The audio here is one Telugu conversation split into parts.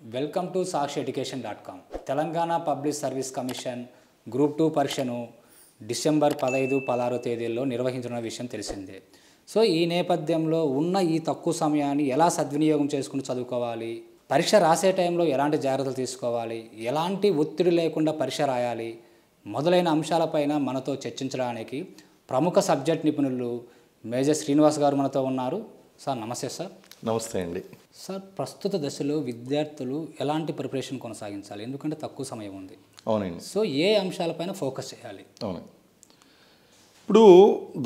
Welcome to saksheeducation.com. Telangana public service commission group 2 పరీక్షను డిసెంబర్ 15-16 తేదీల్లో నిర్వహించిన విషయం తెలిసిందే. సో ఈ నేపథ్యంలో ఉన్న ఈ తక్కువ సమయాన్ని ఎలా సద్వినియోగం చేసుకుని చదువుకోవాలి, పరీక్ష రాసే టైంలో ఎలాంటి జాగ్రత్తలు తీసుకోవాలి, ఎలాంటి ఒత్తిడి లేకుండా పరీక్ష రాయాలి మొదలైన అంశాలపైన మనతో చర్చించడానికి ప్రముఖ సబ్జెక్ట్ నిపుణులు మేజర్ శ్రీనివాస్ గారు మనతో ఉన్నారు. సార్ నమస్తే. సార్ నమస్తే అండి. సార్, ప్రస్తుత దశలో విద్యార్థులు ఎలాంటి ప్రిపరేషన్ కొనసాగించాలి? ఎందుకంటే తక్కువ సమయం ఉంది. అవునండి. సో ఏ అంశాలపైన ఫోకస్ చేయాలి? అవునండి. ఇప్పుడు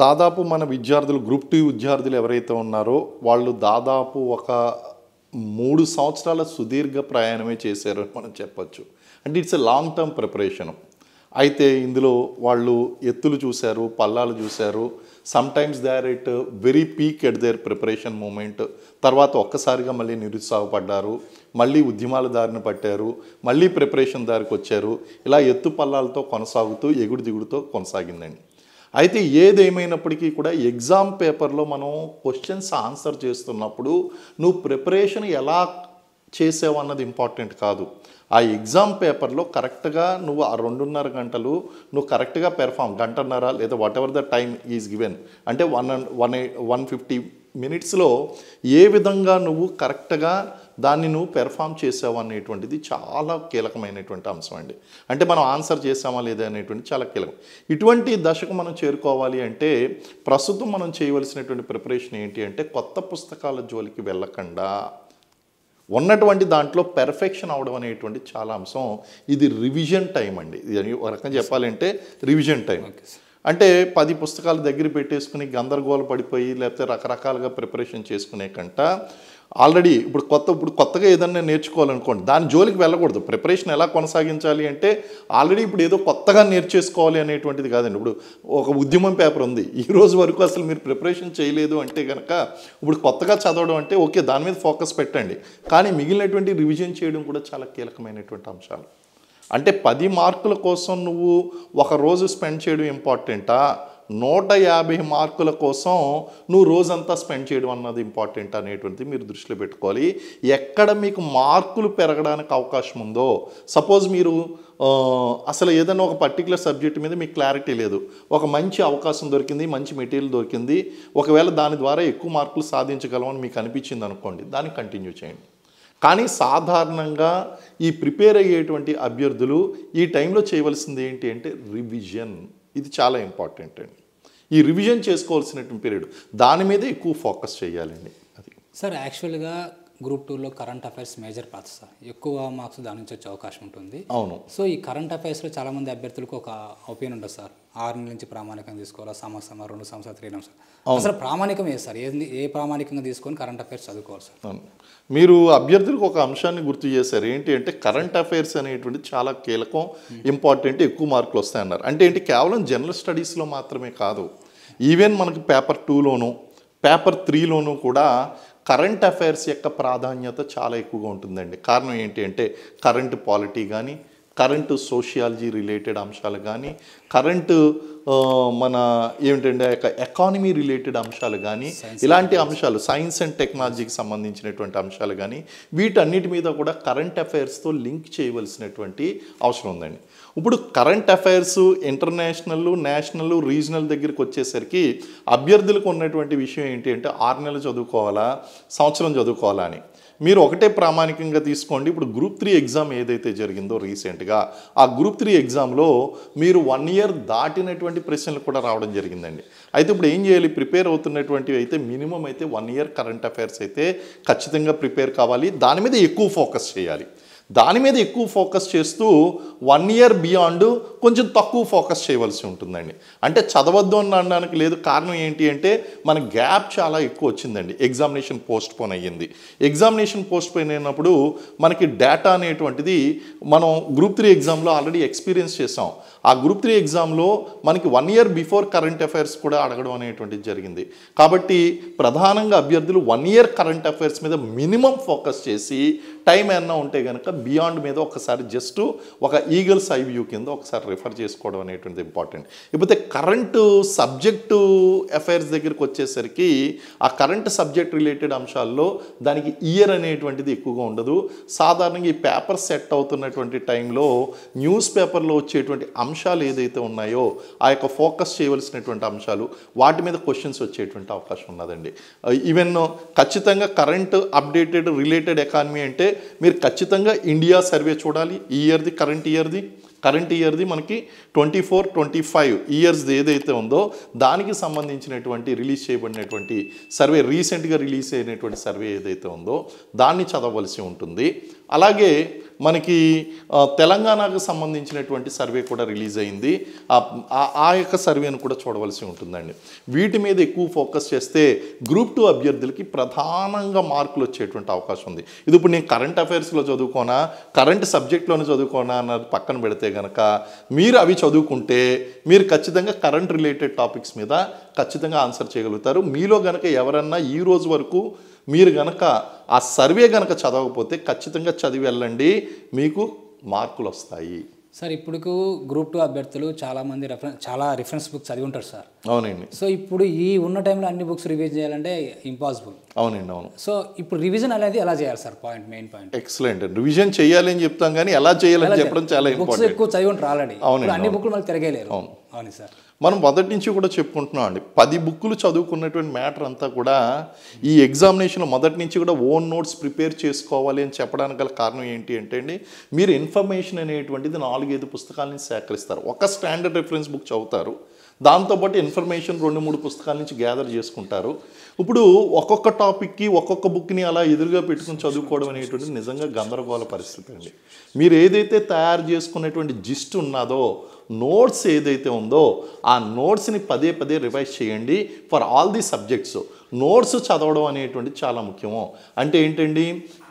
దాదాపు మన విద్యార్థులు గ్రూప్ 2 విద్యార్థులు ఎవరైతే ఉన్నారో వాళ్ళు దాదాపు ఒక 3 సంవత్సరాల సుదీర్ఘ ప్రయాణమే చేశారు అని మనం చెప్పచ్చు. అంటే it's a long term preparation. అయితే ఇందులో వాళ్ళు ఎత్తులు చూశారు, పల్లాలు చూశారు. Sometimes they are at very peak at their preparation moment. తర్వాత ఒక్కసారిగా మళ్ళీ నిరుత్సాహపడ్డారు, మళ్ళీ ఉద్యమాల దారిని పట్టారు, మళ్ళీ ప్రిపరేషన్ దారికి వచ్చారు. ఇలా ఎత్తు పల్లాలతో కొనసాగుతూ ఎగుడు దిగుడుతో కొనసాగిందండి. అయితే ఏదేమైనప్పటికీ కూడా ఎగ్జామ్ పేపర్లో మనం క్వశ్చన్స్ ఆన్సర్ చేస్తున్నప్పుడు నువ్వు ప్రిపరేషన్ ఎలా చేసావు అన్నది ఇంపార్టెంట్ కాదు. ఆ ఎగ్జామ్ పేపర్లో కరెక్ట్గా నువ్వు ఆ 2.5 గంటలు నువ్వు కరెక్ట్గా పెర్ఫామ్, గంటన్నర లేదా what ever the time is given, అంటే 150 మినిట్స్లో ఏ విధంగా నువ్వు కరెక్ట్గా దాన్ని నువ్వు పెర్ఫామ్ చేసావు అనేటువంటిది చాలా కీలకమైనటువంటి అంశం అండి. అంటే మనం ఆన్సర్ చేసామా లేదా అనేటువంటి చాలా కీలకం. ఇటువంటి దశకు మనం చేరుకోవాలి అంటే ప్రస్తుతం మనం చేయవలసినటువంటి ప్రిపరేషన్ ఏంటి అంటే కొత్త పుస్తకాల జోలికి వెళ్ళకుండా ఉన్నటువంటి దాంట్లో పెర్ఫెక్షన్ అవడం అనేటువంటి చాలా అంశం. ఇది రివిజన్ టైం అండి. ఇది ఒక రకంగా చెప్పాలంటే రివిజన్ టైం. అంటే 10 పుస్తకాలు దగ్గర పెట్టేసుకుని గందరగోళ పడిపోయి లేకపోతే రకరకాలుగా ప్రిపరేషన్ చేసుకునే కంట ఆల్రెడీ ఇప్పుడు కొత్తగా ఏదన్నా నేర్చుకోవాలనుకోండి, దాని జోలికి వెళ్ళకూడదు. ప్రిపరేషన్ ఎలా కొనసాగించాలి అంటే ఆల్రెడీ ఇప్పుడు ఏదో కొత్తగా నేర్చేసుకోవాలి అనేటువంటిది కాదండి. ఇప్పుడు ఒక ఉద్యమం పేపర్ ఉంది, ఈ రోజు వరకు అసలు మీరు ప్రిపరేషన్ చేయలేదు అంటే కనుక ఇప్పుడు కొత్తగా చదవడం అంటే ఓకే, దాని మీద ఫోకస్ పెట్టండి. కానీ మిగిలినటువంటి రివిజన్ చేయడం కూడా చాలా కీలకమైనటువంటి అంశాలు. అంటే 10 మార్కుల కోసం నువ్వు ఒక రోజు స్పెండ్ చేయడం ఇంపార్టెంటా, 150 మార్కుల కోసం నువ్వు రోజంతా స్పెండ్ చేయడం అన్నది ఇంపార్టెంట్ అనేటువంటిది మీరు దృష్టిలో పెట్టుకోవాలి. ఎక్కడ మీకు మార్కులు పెరగడానికి అవకాశం ఉందో, సపోజ్ మీరు అసలు ఏదైనా ఒక పర్టికులర్ సబ్జెక్ట్ మీద మీకు క్లారిటీ లేదు, ఒక మంచి అవకాశం దొరికింది, మంచి మెటీరియల్ దొరికింది, ఒకవేళ దాని ద్వారా ఎక్కువ మార్కులు సాధించగలమని మీకు అనిపించింది అనుకోండి, దాన్ని కంటిన్యూ చేయండి. కానీ సాధారణంగా ఈ ప్రిపేర్ అయ్యేటువంటి అభ్యర్థులు ఈ టైంలో చేయవలసింది ఏంటి అంటే రివిజన్. ఇది చాలా ఇంపార్టెంట్ అండి. ఈ రివిజన్ చేసుకోవాల్సినటువంటి పీరియడ్ దాని మీదే ఎక్కువ ఫోకస్ చేయాలండి. అది సార్, యాక్చువల్గా గ్రూప్ 2లో కరెంట్ అఫైర్స్ మేజర్ పాత్ర సార్. ఎక్కువ మార్క్స్ దాని నుంచి వచ్చే అవకాశం ఉంటుంది. అవును. సో ఈ కరెంట్ అఫైర్స్లో చాలామంది అభ్యర్థులకు ఒక ఒపీనియన్ ఉంటుంది సార్, 6 నెలల నుంచి ప్రామాణికంగా తీసుకోవాలా, సంవత్సరం 2 సంవత్సరాలు 3 సంవత్సరాలు. అసలు ప్రామాణికం ఏ సార్? ఏ ప్రామాణికంగా తీసుకొని కరెంట్ అఫైర్స్ చదువుకోవాలి సార్? అవును. మీరు అభ్యర్థులకు ఒక అంశాన్ని గుర్తు చేశారు. ఏంటి అంటే కరెంట్ అఫైర్స్ అనేటువంటి చాలా కీలకం, ఇంపార్టెంట్, ఎక్కువ మార్కులు వస్తాయన్నారు. అంటే ఏంటి, కేవలం జనరల్ స్టడీస్లో మాత్రమే కాదు, ఈవెన్ మనకు పేపర్ 2లోను పేపర్ 3లోను కూడా కరెంట్ అఫైర్స్ యొక్క ప్రాధాన్యత చాలా ఎక్కువగా ఉంటుందండి. కారణం ఏంటి అంటే కరెంట్ పాలిటీ కానీ, కరెంటు సోషియాలజీ రిలేటెడ్ అంశాలు కానీ, కరెంటు మన ఏమిటంటే ఎకానమీ రిలేటెడ్ అంశాలు కానీ, ఇలాంటి అంశాలు సైన్స్ అండ్ టెక్నాలజీకి సంబంధించినటువంటి అంశాలు కానీ, వీటన్నిటి మీద కూడా కరెంట్ అఫైర్స్తో లింక్ చేయవలసినటువంటి అవసరం ఉందండి. ఇప్పుడు current affairs international, national, regional దగ్గరికి వచ్చేసరికి అభ్యర్థులకు ఉన్నటువంటి విషయం ఏంటి అంటే 6 నెలలు చదువుకోవాలా, సంవత్సరం చదువుకోవాలా అని. మీరు ఒకటే ప్రామాణికంగా తీసుకోండి. ఇప్పుడు గ్రూప్ 3 ఎగ్జామ్ ఏదైతే జరిగిందో రీసెంట్గా, ఆ గ్రూప్ 3 ఎగ్జామ్లో మీరు 1 ఇయర్ దాటినటువంటి ప్రశ్నలు కూడా రావడం జరిగిందండి. అయితే ఇప్పుడు ఏం చేయాలి, ప్రిపేర్ అవుతున్నటువంటివి అయితే మినిమం అయితే 1 ఇయర్ కరెంట్ అఫైర్స్ అయితే ఖచ్చితంగా ప్రిపేర్ కావాలి. దాని మీద ఎక్కువ ఫోకస్ చేయాలి. దాని మీద ఎక్కువ ఫోకస్ చేస్తూ 1 ఇయర్ బియాండ్ కొంచెం తక్కువ ఫోకస్ చేయవలసి ఉంటుందండి. అంటే చదవద్దు అని అనడానికి లేదు. కారణం ఏంటి అంటే మన గ్యాప్ చాలా ఎక్కువ వచ్చిందండి. ఎగ్జామినేషన్ పోస్ట్ పోన్ అయ్యింది. ఎగ్జామినేషన్ పోస్ట్ పోన్ అయినప్పుడు మనకి డేటా అనేటువంటిది మనం గ్రూప్ 3 ఎగ్జామ్లో ఆల్రెడీ ఎక్స్పీరియన్స్ చేసాం. ఆ గ్రూప్ 3 ఎగ్జామ్లో మనకి 1 ఇయర్ బిఫోర్ కరెంట్ అఫైర్స్ కూడా అడగడం అనేటువంటిది జరిగింది. కాబట్టి ప్రధానంగా అభ్యర్థులు 1 ఇయర్ కరెంట్ అఫైర్స్ మీద మినిమం ఫోకస్ చేసి టైం ఏమన్నా ఉంటే కనుక బియాండ్ మీద ఒకసారి జస్ట్ ఒక ఈగల్స్ ఐ వ్యూ కింద ఒకసారి రిఫర్ చేసుకోవడం అనేటువంటిది ఇంపార్టెంట్. ఇకపోతే కరెంటు సబ్జెక్టు అఫైర్స్ దగ్గరికి వచ్చేసరికి ఆ కరెంట్ సబ్జెక్ట్ రిలేటెడ్ అంశాల్లో దానికి ఇయర్ అనేటువంటిది ఎక్కువగా ఉండదు. సాధారణంగా ఈ పేపర్ సెట్ అవుతున్నటువంటి టైంలో న్యూస్ పేపర్లో వచ్చేటువంటి అంశాలు ఏదైతే ఉన్నాయో ఆ యొక్క ఫోకస్ చేయవలసినటువంటి అంశాలు వాటి మీద క్వశ్చన్స్ వచ్చేటువంటి అవకాశం ఉన్నదండి. ఈవెన్ ఖచ్చితంగా కరెంట్ అప్డేటెడ్ రిలేటెడ్ ఎకానమీ అంటే మీరు ఖచ్చితంగా ఇండియా సర్వే చూడాలి. ఈ ఇయర్ది కరెంట్ ఇయర్ది మనకి 24-25 ఇయర్స్ది ఏదైతే ఉందో దానికి సంబంధించినటువంటి రిలీజ్ చేయబడినటువంటి సర్వే, రీసెంట్గా రిలీజ్ అయినటువంటి సర్వే ఏదైతే ఉందో దాన్ని చదవలసి ఉంటుంది. అలాగే మనకి తెలంగాణకు సంబంధించినటువంటి సర్వే కూడా రిలీజ్ అయింది. ఆ యొక్క సర్వేను కూడా చూడవలసి ఉంటుందండి. వీటి మీద ఎక్కువ ఫోకస్ చేస్తే గ్రూప్ 2 అభ్యర్థులకి ప్రధానంగా మార్కులు వచ్చేటువంటి అవకాశం ఉంది. ఇది ఇప్పుడు నేను కరెంట్ అఫైర్స్లో చదువుకోనా, కరెంట్ సబ్జెక్ట్లోనే చదువుకోనా అన్నది పక్కన పెడితే కనుక మీరు అవి చదువుకుంటే మీరు ఖచ్చితంగా కరెంట్ రిలేటెడ్ టాపిక్స్ మీద ఖచ్చితంగా ఆన్సర్ చేయగలుగుతారు. మీలో కనుక ఎవరన్నా ఈ రోజు వరకు మీరు గనక ఆ సర్వే గనక చదవకపోతే ఖచ్చితంగా చదివి వెళ్ళండి, మీకు మార్కులు వస్తాయి. సార్ ఇప్పుడు గ్రూప్ 2 అభ్యర్థులు చాలా రిఫరెన్స్ బుక్స్ చదివి ఉంటారు సార్. అవునండి. సో ఇప్పుడు ఈ ఉన్న టైంలో అన్ని బుక్స్ రివిజన్ చేయాలంటే ఇంపాసిబుల్. అవునండి, అవును. సో ఇప్పుడు రివిజన్ అనేది ఎలా చేయాలి sir? Main point. Excellent. Revision చేయాలి అని చెప్తాం కానీ ఎలా చేయాలని చెప్పడం చాలా ఇంపార్టెంట్. బుక్స్ ఎక్కువ చదివి ఉంటారు ఆల్రెడీ. అవునండి. అన్ని బుక్లు మళ్ళీ తిరగలేరు. అవును సార్. మనం మొదటి నుంచి కూడా చెప్పుకుంటున్నాం అండి, 10 బుక్కులు చదువుకున్నటువంటి మ్యాటర్ అంతా కూడా ఈ ఎగ్జామినేషన్లో మొదటి నుంచి కూడా ఓన్ నోట్స్ ప్రిపేర్ చేసుకోవాలి అని చెప్పడానికి గల కారణం ఏంటి అంటే అండి, మీరు ఇన్ఫర్మేషన్ అనేటువంటిది 4-5 పుస్తకాల నుంచి సేకరిస్తారు. ఒక స్టాండర్డ్ రిఫరెన్స్ బుక్ చదువుతారు, దాంతోపాటు ఇన్ఫర్మేషన్ 2-3 పుస్తకాల నుంచి గ్యాదర్ చేసుకుంటారు. ఇప్పుడు ఒక్కొక్క టాపిక్కి ఒక్కొక్క బుక్ని అలా ఎదురుగా పెట్టుకుని చదువుకోవడం అనేటువంటిది నిజంగా గందరగోళ పరిస్థితి అండి. మీరు ఏదైతే తయారు చేసుకునేటువంటి జిస్ట్ ఉన్నదో, నోట్స్ ఏదైతే ఉందో ఆ నోట్స్ని పదే రివైజ్ చేయండి for all the subjects. Notes చదవడం అనేటువంటిది చాలా ముఖ్యము. అంటే ఏంటండి,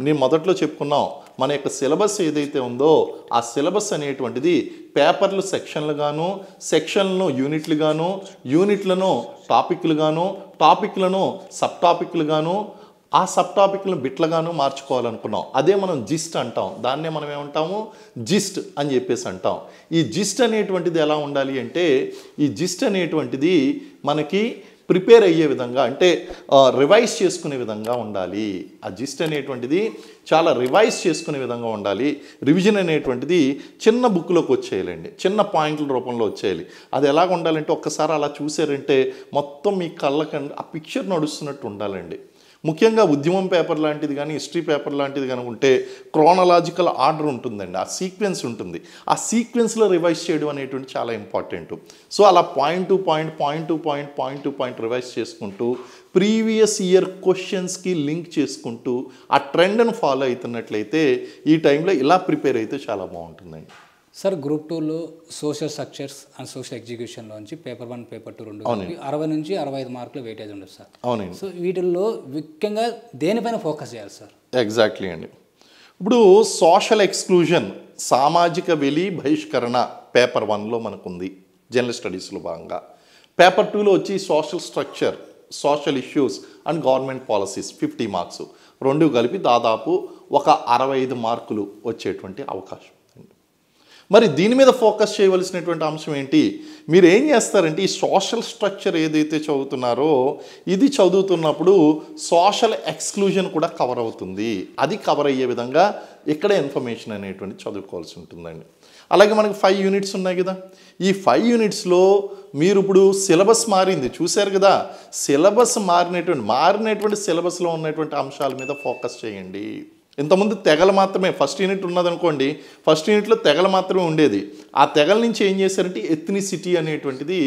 నేను మొదట్లో చెప్పుకున్నాం, మన యొక్క సిలబస్ ఏదైతే ఉందో ఆ సిలబస్ అనేటువంటిది పేపర్లు సెక్షన్లు గాను, సెక్షన్లను యూనిట్లు గాను, యూనిట్లను టాపిక్లు గాను, టాపిక్లను సబ్ టాపిక్లు గాను, ఆ సబ్ టాపిక్లను బిట్లుగాను మార్చుకోవాలనుకున్నాం. అదే మనం జిస్ట్ అంటాం. దాన్నే మనం ఏమంటాము, జిస్ట్ అని చెప్పేసి అంటాం. ఈ జిస్ట్ అనేటువంటిది ఎలా ఉండాలి అంటే, ఈ జిస్ట్ అనేటువంటిది మనకి ప్రిపేర్ అయ్యే విధంగా, అంటే రివైజ్ చేసుకునే విధంగా ఉండాలి. ఆ జిస్ట్ అనేటువంటిది చాలా రివైజ్ చేసుకునే విధంగా ఉండాలి. రివిజన్ అనేటువంటిది చిన్న బుక్లోకి వచ్చేయాలండి, చిన్న పాయింట్ల రూపంలో వచ్చేయాలి. అది ఎలాగ ఉండాలంటే, ఒక్కసారి అలా చూసారంటే మొత్తం మీ కళ్ళకండి ఆ పిక్చర్ నడుస్తున్నట్టు ఉండాలండి. ముఖ్యంగా ఉద్యమం పేపర్ లాంటిది కానీ, హిస్టరీ పేపర్ లాంటిది కానీ ఉంటే క్రోనలాజికల్ ఆర్డర్ ఉంటుందండి, ఆ సీక్వెన్స్ ఉంటుంది. ఆ సీక్వెన్స్లో రివైజ్ చేయడం అనేటువంటి చాలా ఇంపార్టెంట్. సో అలా పాయింట్ టు పాయింట్ రివైజ్ చేసుకుంటూ ప్రీవియస్ ఇయర్ క్వశ్చన్స్కి లింక్ చేసుకుంటూ ఆ ట్రెండ్ను ఫాలో అవుతున్నట్లయితే ఈ టైంలో ఇలా ప్రిపేర్ అయితే చాలా బాగుంటుందండి. సార్ గ్రూప్ 2లో సోషల్ స్ట్రక్చర్స్ అండ్ సోషల్ ఎగ్జిక్యూషన్లోంచి పేపర్ 1 పేపర్ 2 రెండు 60 నుంచి 65 మార్కులు వెయిటేజ్ ఉండదు సార్. అవునండి. సో వీటిల్లో ముఖ్యంగా దేనిపైన ఫోకస్ చేయాలి సార్? ఎగ్జాక్ట్లీ అండి. ఇప్పుడు సోషల్ ఎక్స్క్లూజన్, సామాజిక వెలి బహిష్కరణ పేపర్ 1లో మనకుంది జనరల్ స్టడీస్లో భాగంగా. పేపర్ 2లో వచ్చి social structure, social issues and government policies 50 marks, రెండు కలిపి దాదాపు ఒక 65 మార్కులు వచ్చేటువంటి అవకాశం. మరి దీని మీద ఫోకస్ చేయవలసినటువంటి అంశం ఏంటి? మీరు ఏం చేస్తారంటే, ఈ సోషల్ స్ట్రక్చర్ ఏదైతే చదువుతున్నారో ఇది చదువుతున్నప్పుడు సోషల్ ఎక్స్క్లూజన్ కూడా కవర్ అవుతుంది. అది కవర్ అయ్యే విధంగా ఇక్కడ ఇన్ఫర్మేషన్ అనేటువంటి చదువుకోవాల్సి ఉంటుందండి. అలాగే మనకి 5 యూనిట్స్ ఉన్నాయి కదా, ఈ 5 యూనిట్స్లో మీరు ఇప్పుడు సిలబస్ మారింది చూశారు కదా, సిలబస్ మారినటువంటి సిలబస్లో ఉన్నటువంటి అంశాల మీద ఫోకస్ చేయండి. ఇంతకుముందు తెగలు మాత్రమే, ఫస్ట్ యూనిట్ ఉన్నదనుకోండి, ఫస్ట్ యూనిట్లో తెగలు మాత్రమే ఉండేది. ఆ తెగల నుంచి ఏం చేశారంటే ఎథ్నిసిటీ అనేటువంటిది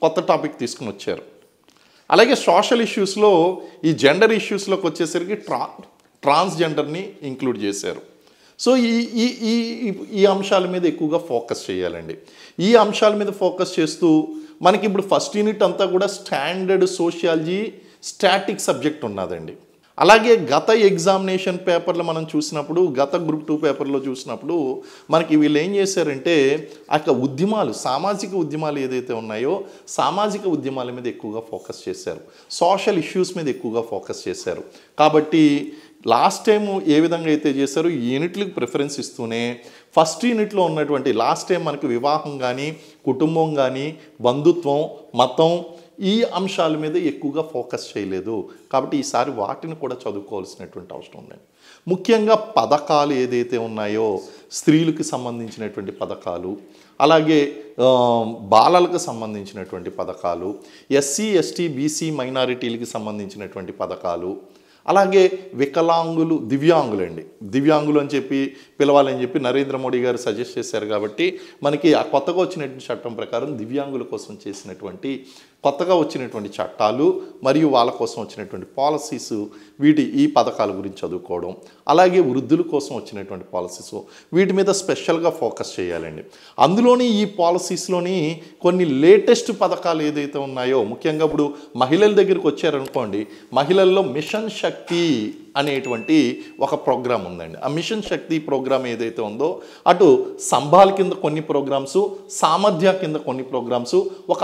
కొత్త టాపిక్ తీసుకుని వచ్చారు. అలాగే సోషల్ ఇష్యూస్లో ఈ జెండర్ ఇష్యూస్లోకి వచ్చేసరికి ట్రాన్స్జెండర్ని ఇంక్లూడ్ చేశారు. సో ఈ అంశాల మీద ఎక్కువగా ఫోకస్ చేయాలండి. ఈ అంశాల మీద ఫోకస్ చేస్తూ మనకి ఇప్పుడు ఫస్ట్ యూనిట్ అంతా కూడా స్టాండర్డ్ సోషియాలజీ స్టాటిక్ సబ్జెక్ట్ ఉన్నదండి. అలాగే గత ఎగ్జామినేషన్ పేపర్లో మనం చూసినప్పుడు, గత గ్రూప్ 2 పేపర్లో చూసినప్పుడు మనకి వీళ్ళు ఏం చేశారంటే ఆ ఉద్యమాలు, సామాజిక ఉద్యమాలు ఏదైతే ఉన్నాయో సామాజిక ఉద్యమాల మీద ఎక్కువగా ఫోకస్ చేశారు, సోషల్ ఇష్యూస్ మీద ఎక్కువగా ఫోకస్ చేశారు. కాబట్టి లాస్ట్ టైం ఏ విధంగా అయితే చేశారో ఈ యూనిట్లకు ప్రిఫరెన్స్ ఇస్తూనే ఫస్ట్ యూనిట్లో ఉన్నటువంటి లాస్ట్ టైం మనకి వివాహం కానీ కుటుంబం కానీ బంధుత్వం మతం ఈ అంశాల మీద ఎక్కువగా ఫోకస్ చేయలేదు. కాబట్టి ఈసారి వాటిని కూడా చదువుకోవాల్సినటువంటి అవసరం ఉందండి. ముఖ్యంగా పథకాలు ఏదైతే ఉన్నాయో స్త్రీలకు సంబంధించినటువంటి పథకాలు, అలాగే బాలలకు సంబంధించినటువంటి పథకాలు, ఎస్సీ ఎస్టీ బీసీ మైనారిటీలకు సంబంధించినటువంటి పథకాలు, అలాగే వికలాంగులు దివ్యాంగులు అని చెప్పి పిలవాలని చెప్పి నరేంద్ర మోడీ గారు సజెస్ట్ చేశారు. కాబట్టి మనకి ఆ కొత్తగా వచ్చినటువంటి చట్టం ప్రకారం దివ్యాంగుల కోసం చేసినటువంటి కొత్తగా వచ్చినటువంటి చట్టాలు మరియు వాళ్ళ కోసం వచ్చినటువంటి పాలసీస్, ఈ పథకాల గురించి చదువుకోవడం, అలాగే వృద్ధుల కోసం వచ్చినటువంటి పాలసీస్, వీటి మీద స్పెషల్గా ఫోకస్ చేయాలండి. అందులోని ఈ పాలసీస్లోని కొన్ని లేటెస్ట్ పథకాలు ఏదైతే ఉన్నాయో, ముఖ్యంగా ఇప్పుడు మహిళల దగ్గరికి వచ్చారనుకోండి, మహిళల్లో మిషన్ శక్తి అనేటువంటి ఒక ప్రోగ్రాం ఉందండి. ఆ మిషన్ శక్తి ప్రోగ్రాం ఏదైతే ఉందో అటు సంభాల్ కింద కొన్ని ప్రోగ్రామ్స్, సామర్థ్య కింద కొన్ని ప్రోగ్రామ్స్, ఒక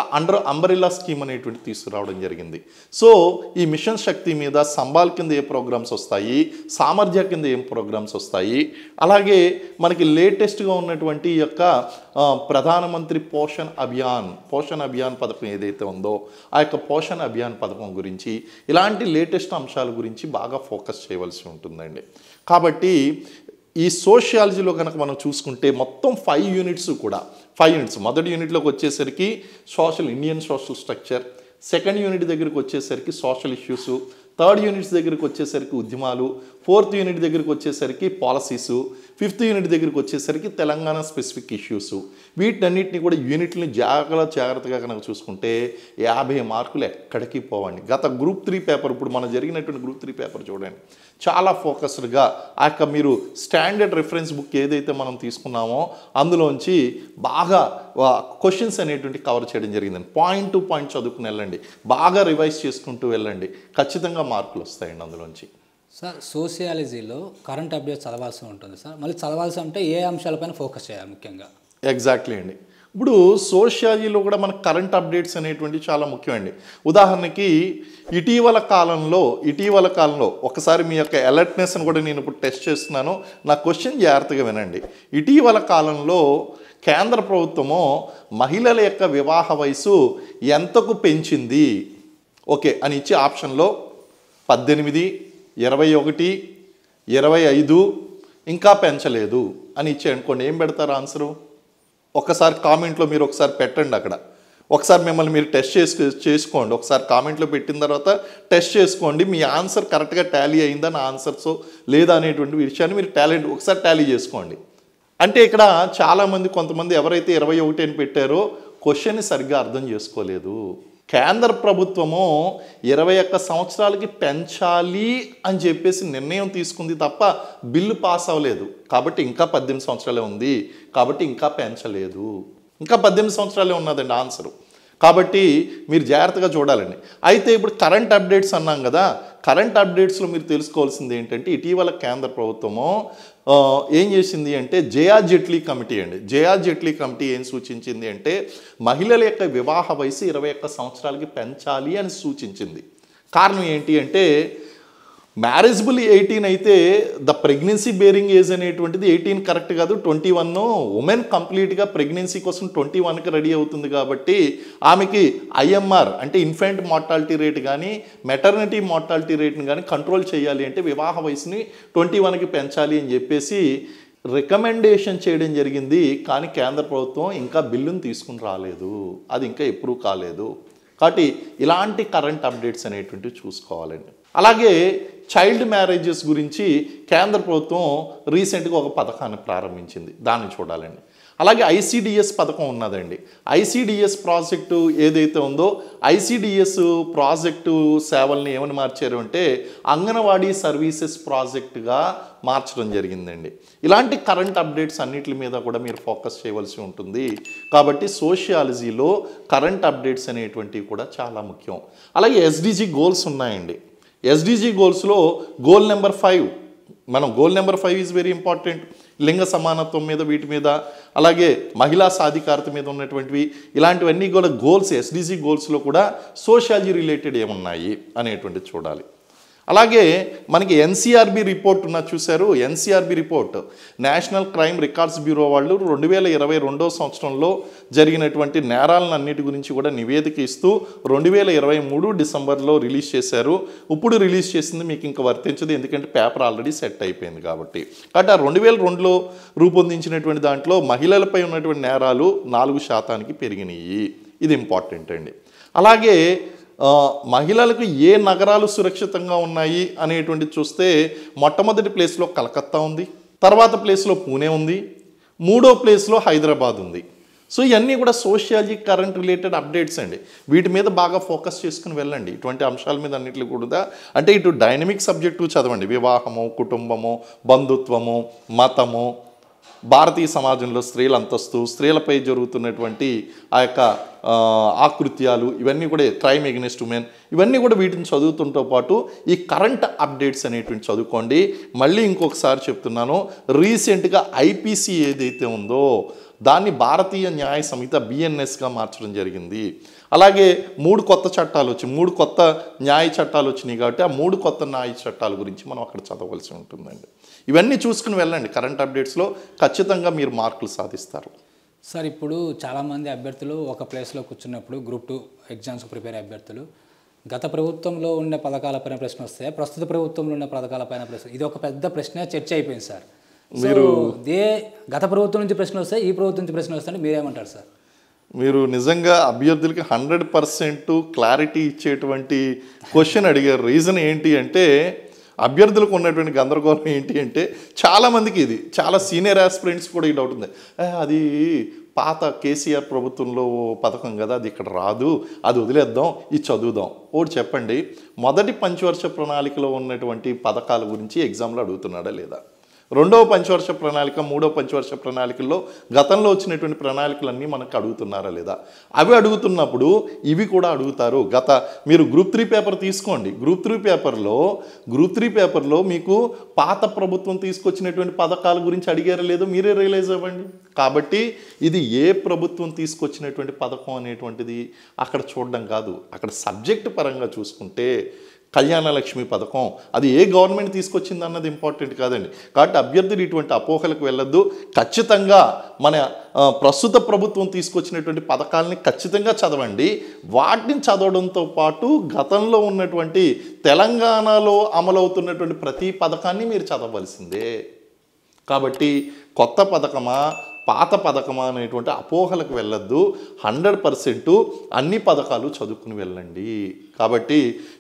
అంబ్రెల్లా స్కీమ్ అనేటువంటి తీసుకురావడం జరిగింది. సో ఈ మిషన్ శక్తి మీద సంభాల్ కింద ఏ ప్రోగ్రామ్స్ వస్తాయి, సామర్థ్య కింద ఏం ప్రోగ్రామ్స్ వస్తాయి, అలాగే మనకి లేటెస్ట్గా ఉన్నటువంటి యొక్క ప్రధానమంత్రి పోషణ్ అభియాన్ పథకం ఏదైతే ఉందో ఆ యొక్క పోషణ్ అభియాన్ పథకం గురించి, ఇలాంటి లేటెస్ట్ అంశాల గురించి బాగా ఫోకస్ చేయవలసి ఉంటుందండి. కాబట్టి ఈ సోషియాలజీలో కనుక మనం చూసుకుంటే మొత్తం 5 యూనిట్స్ కూడా 5 యూనిట్స్. మొదటి యూనిట్లోకి వచ్చేసరికి Indian social structure, second unit దగ్గరికి వచ్చేసరికి సోషల్ ఇష్యూస్, థర్డ్ యూనిట్స్ దగ్గరికి వచ్చేసరికి ఉద్యమాలు, ఫోర్త్ యూనిట్ దగ్గరికి వచ్చేసరికి పాలసీసు, ఫిఫ్త్ యూనిట్ దగ్గరికి వచ్చేసరికి తెలంగాణ స్పెసిఫిక్ ఇష్యూస్. వీటన్నిటిని కూడా యూనిట్ని జాగ్రత్తగా కనుక చూసుకుంటే 50 మార్కులు ఎక్కడికి పోవండి. గత గ్రూప్ 3 పేపర్, ఇప్పుడు మనం జరిగినటువంటి గ్రూప్ 3 పేపర్ చూడండి, చాలా ఫోకస్డ్గా ఆ యొక్క మీరు స్టాండర్డ్ రిఫరెన్స్ బుక్ ఏదైతే మనం తీసుకున్నామో అందులోంచి బాగా క్వశ్చన్స్ అనేటువంటి కవర్ చేయడం జరిగిందండి. పాయింట్ టు పాయింట్ చదువుకుని వెళ్ళండి, బాగా రివైజ్ చేసుకుంటూ వెళ్ళండి, ఖచ్చితంగా మార్కులు వస్తాయండి అందులోంచి. సార్, సోషియాలజీలో కరెంట్ అప్డేట్స్ చదవాల్సి ఉంటుంది సార్. మళ్ళీ చదవాల్సి అంటే ఏ అంశాలపైన ఫోకస్ చేయాలి ముఖ్యంగా? ఎగ్జాక్ట్లీ అండి. ఇప్పుడు సోషియాలజీలో కూడా మనకు కరెంట్ అప్డేట్స్ అనేటువంటి చాలా ముఖ్యమండి. ఉదాహరణకి ఇటీవల కాలంలో ఒకసారి మీ యొక్క అలర్ట్నెస్ని కూడా నేను ఇప్పుడు టెస్ట్ చేస్తున్నాను, నా క్వశ్చన్ జాగ్రత్తగా వినండి. ఇటీవల కాలంలో కేంద్ర ప్రభుత్వము మహిళల యొక్క వివాహ వయసు ఎంతకు పెంచింది? ఓకే అని ఇచ్చే ఆప్షన్లో 18, 21, 25 ఇంకా పెంచలేదు అని ఇచ్చే అనుకోండి, ఏం పెడతారు ఆన్సరు? ఒకసారి కామెంట్లో మీరు ఒకసారి పెట్టండి. అక్కడ ఒకసారి మిమ్మల్ని మీరు టెస్ట్ చేసుకోండి. ఒకసారి కామెంట్లో పెట్టిన తర్వాత టెస్ట్ చేసుకోండి, మీ ఆన్సర్ కరెక్ట్గా టాలీ అయిందా, నా ఆన్సర్స్ లేదా అనేటువంటి విషయాన్ని మీరు ఒకసారి టాలీ చేసుకోండి. అంటే ఇక్కడ చాలామంది కొంతమంది ఎవరైతే 21 అని పెట్టారో క్వశ్చన్ని సరిగ్గా అర్థం చేసుకోలేదు. కేంద్ర ప్రభుత్వము 21 సంవత్సరాలకి పెంచాలి అని చెప్పేసి నిర్ణయం తీసుకుంది తప్ప బిల్లు పాస్ అవ్వలేదు. కాబట్టి ఇంకా 18 సంవత్సరాలే ఉంది, కాబట్టి ఇంకా పెంచలేదు, ఇంకా 18 సంవత్సరాలే ఉన్నదండి ఆన్సరు. కాబట్టి మీరు జాగ్రత్తగా చూడాలండి. అయితే ఇప్పుడు కరెంట్ అప్డేట్స్ అన్నాం కదా, కరెంట్ అప్డేట్స్లో మీరు తెలుసుకోవాల్సింది ఏంటంటే ఇటీవల కేంద్ర ప్రభుత్వము ఏం చేసింది అంటే జేఆర్ జైట్లీ కమిటీ ఏం సూచించింది అంటే మహిళల యొక్క వివాహ వయసు 21 సంవత్సరాలకి పెంచాలి అని సూచించింది. కారణం ఏంటి అంటే మ్యారేజబుల్ 18 అయితే ద ప్రెగ్నెన్సీ బేరింగ్ ఏజ్ అనేటువంటిది 18 కరెక్ట్ కాదు, 21. ఉమెన్ కంప్లీట్గా ప్రెగ్నెన్సీ కోసం 21కి రెడీ అవుతుంది. కాబట్టి ఆమెకి ఐఎంఆర్ అంటే ఇన్ఫెంట్ మార్టాలిటీ రేట్ కానీ మెటర్నిటీ మార్టాలిటీ రేట్ని కానీ కంట్రోల్ చేయాలి అంటే వివాహ వయసుని 21కి పెంచాలి అని చెప్పేసి రికమెండేషన్ చేయడం జరిగింది. కానీ కేంద్ర ప్రభుత్వం ఇంకా బిల్లును తీసుకుని రాలేదు, అది ఇంకా అప్రూవ్ కాలేదు. కాబట్టి ఇలాంటి కరెంట్ అప్డేట్స్ అనేటువంటివి చూసుకోవాలండి. అలాగే చైల్డ్ మ్యారేజెస్ గురించి కేంద్ర ప్రభుత్వం రీసెంట్గా ఒక పథకాన్ని ప్రారంభించింది, దాన్ని చూడాలండి. అలాగే ఐసిడిఎస్ పథకం ఉన్నదండి. ఐసిడిఎస్ ప్రాజెక్టు ఏదైతే ఉందో ఐసిడిఎస్ ప్రాజెక్టు సేవల్ని ఏమని మార్చారు అంటే అంగన్వాడీ సర్వీసెస్ ప్రాజెక్టుగా మార్చడం జరిగిందండి. ఇలాంటి కరెంట్ అప్డేట్స్ అన్నిటి మీద కూడా మీరు ఫోకస్ చేయవలసి ఉంటుంది. కాబట్టి సోషియాలజీలో కరెంట్ అప్డేట్స్ అనేటువంటివి కూడా చాలా ముఖ్యం. అలాగే ఎస్డిజి గోల్స్ ఉన్నాయండి. ఎస్డిజి గోల్స్లో goal number 5, goal number 5 is very important. లింగ సమానత్వం మీద, వీటి మీద, అలాగే మహిళా సాధికారత మీద ఉన్నటువంటివి, ఇలాంటివన్నీ కూడా గోల్స్, ఎస్డిజి గోల్స్లో కూడా సోషియాలజీ రిలేటెడ్ ఏమున్నాయి అనేటువంటిది చూడాలి. అలాగే మనకి ఎన్సీఆర్బి రిపోర్ట్ ఉన్న చూశారు. NCRB report national crime records bureau వాళ్ళు 2022 సంవత్సరంలో జరిగినటువంటి నేరాలన్నిటి గురించి కూడా నివేదిక ఇస్తూ 2023 డిసెంబర్లో రిలీజ్ చేశారు. ఇప్పుడు రిలీజ్ చేసింది మీకు ఇంకా వర్తించదు, ఎందుకంటే పేపర్ ఆల్రెడీ సెట్ అయిపోయింది కాబట్టి. కాబట్టి ఆ 2002లో రూపొందించినటువంటి దాంట్లో మహిళలపై ఉన్నటువంటి నేరాలు 4% పెరిగినాయి. ఇది ఇంపార్టెంట్ అండి. అలాగే మహిళలకు ఏ నగరాలు సురక్షితంగా ఉన్నాయి అనేటువంటి చూస్తే మొట్టమొదటి ప్లేస్లో కలకత్తా ఉంది, తర్వాత ప్లేస్లో పూణే ఉంది, మూడో ప్లేస్లో హైదరాబాద్ ఉంది. సో ఇవన్నీ కూడా సోషియాలజీ కరెంట్ రిలేటెడ్ అప్డేట్స్ అండి. వీటి మీద బాగా ఫోకస్ చేసుకుని వెళ్ళండి. ఇటువంటి అంశాల మీద అన్నింటిలో కూడా అంటే ఇటు డైనమిక్ సబ్జెక్టు చదవండి. వివాహము, కుటుంబము, బంధుత్వము, మతము, భారతీయ సమాజంలో స్త్రీల అంతస్తు, స్త్రీలపై జరుగుతున్నటువంటి ఆ యొక్క ఆకృత్యాలు, ఇవన్నీ కూడా క్రైమ్ ఎగెనిస్ట్ ఉమెన్, ఇవన్నీ కూడా వీటిని చదువుతుంతో పాటు ఈ కరెంట్ అప్డేట్స్ అనేటువంటి చదువుకోండి. మళ్ళీ ఇంకొకసారి చెప్తున్నాను, రీసెంట్గా ఐపీసీ ఏదైతే ఉందో దాన్ని భారతీయ న్యాయ సంహిత బిఎన్ఎస్గా మార్చడం జరిగింది. అలాగే 3 కొత్త చట్టాలు వచ్చి 3 కొత్త న్యాయ చట్టాలు వచ్చినాయి కాబట్టి ఆ 3 కొత్త న్యాయ చట్టాల గురించి మనం అక్కడ చదవలసి ఉంటుందండి. ఇవన్నీ చూసుకుని వెళ్ళండి. కరెంట్ అప్డేట్స్లో ఖచ్చితంగా మీరు మార్కులు సాధిస్తారు. సార్, ఇప్పుడు చాలామంది అభ్యర్థులు ఒక ప్లేస్లో కూర్చున్నప్పుడు గ్రూప్ 2 ఎగ్జామ్స్ ప్రిపేర్ అభ్యర్థులు గత ప్రభుత్వంలో ఉన్న పథకాలపైన ప్రశ్న వస్తే ప్రస్తుత ప్రభుత్వంలో ఉన్న పథకాలపైన ప్రశ్న, ఇది ఒక పెద్ద ప్రశ్న చర్చ అయిపోయింది సార్. మీరు గత ప్రభుత్వం నుంచి ప్రశ్న వస్తే ఈ ప్రభుత్వం నుంచి ప్రశ్న వస్తే మీరేమంటారు సార్? మీరు నిజంగా అభ్యర్థులకి 100% క్లారిటీ ఇచ్చేటువంటి క్వశ్చన్ అడిగారు. రీజన్ ఏంటి అంటే అభ్యర్థులకు ఉన్నటువంటి గందరగోళం ఏంటి అంటే చాలామందికి ఇది చాలా సీనియర్ ఆస్పిరెంట్స్ కూడా ఈ డౌట్ ఉంది. అది పాత కేసీఆర్ ప్రభుత్వంలో పథకం కదా, అది ఇక్కడ రాదు, అది వదిలేద్దాం, ఇది చదువుదాం. ఒకటి చెప్పండి, మొదటి పంచవర్ష ప్రణాళికలో ఉన్నటువంటి పథకాల గురించి ఎగ్జామ్లో అడుగుతున్నాడా లేదా? రెండవ పంచవర్ష ప్రణాళిక, మూడవ పంచవర్ష ప్రణాళికల్లో గతంలో వచ్చినటువంటి ప్రణాళికలన్నీ మనకు అడుగుతున్నారా లేదా? అవి అడుగుతున్నప్పుడు ఇవి కూడా అడుగుతారు. మీరు గ్రూప్ 3 పేపర్ తీసుకోండి. గ్రూప్ 3 పేపర్లో మీకు పాత ప్రభుత్వం తీసుకొచ్చినటువంటి పథకాల గురించి అడిగారా లేదో మీరే రియలైజ్ అవ్వండి. కాబట్టి ఇది ఏ ప్రభుత్వం తీసుకొచ్చినటువంటి పథకం అనేటువంటిది అక్కడ చూడడం కాదు, అక్కడ సబ్జెక్ట్ పరంగా చూసుకుంటే కళ్యాణ లక్ష్మి పథకం అది ఏ గవర్నమెంట్ తీసుకొచ్చింది అన్నది ఇంపార్టెంట్ కాదండి. కాబట్టి అభ్యర్థులు ఇటువంటి అపోహలకు వెళ్ళొద్దు. ఖచ్చితంగా మన ప్రస్తుత ప్రభుత్వం తీసుకొచ్చినటువంటి పథకాలని ఖచ్చితంగా చదవండి. వాటిని చదవడంతో పాటు గతంలో ఉన్నటువంటి తెలంగాణలో అమలవుతున్నటువంటి ప్రతి పథకాన్ని మీరు చదవవలసిందే. కాబట్టి కొత్త పథకమా పాత పథకమా అనేటువంటి అపోహలకు వెళ్ళొద్దు. 100% అన్ని పథకాలు చదువుకుని వెళ్ళండి. కాబట్టి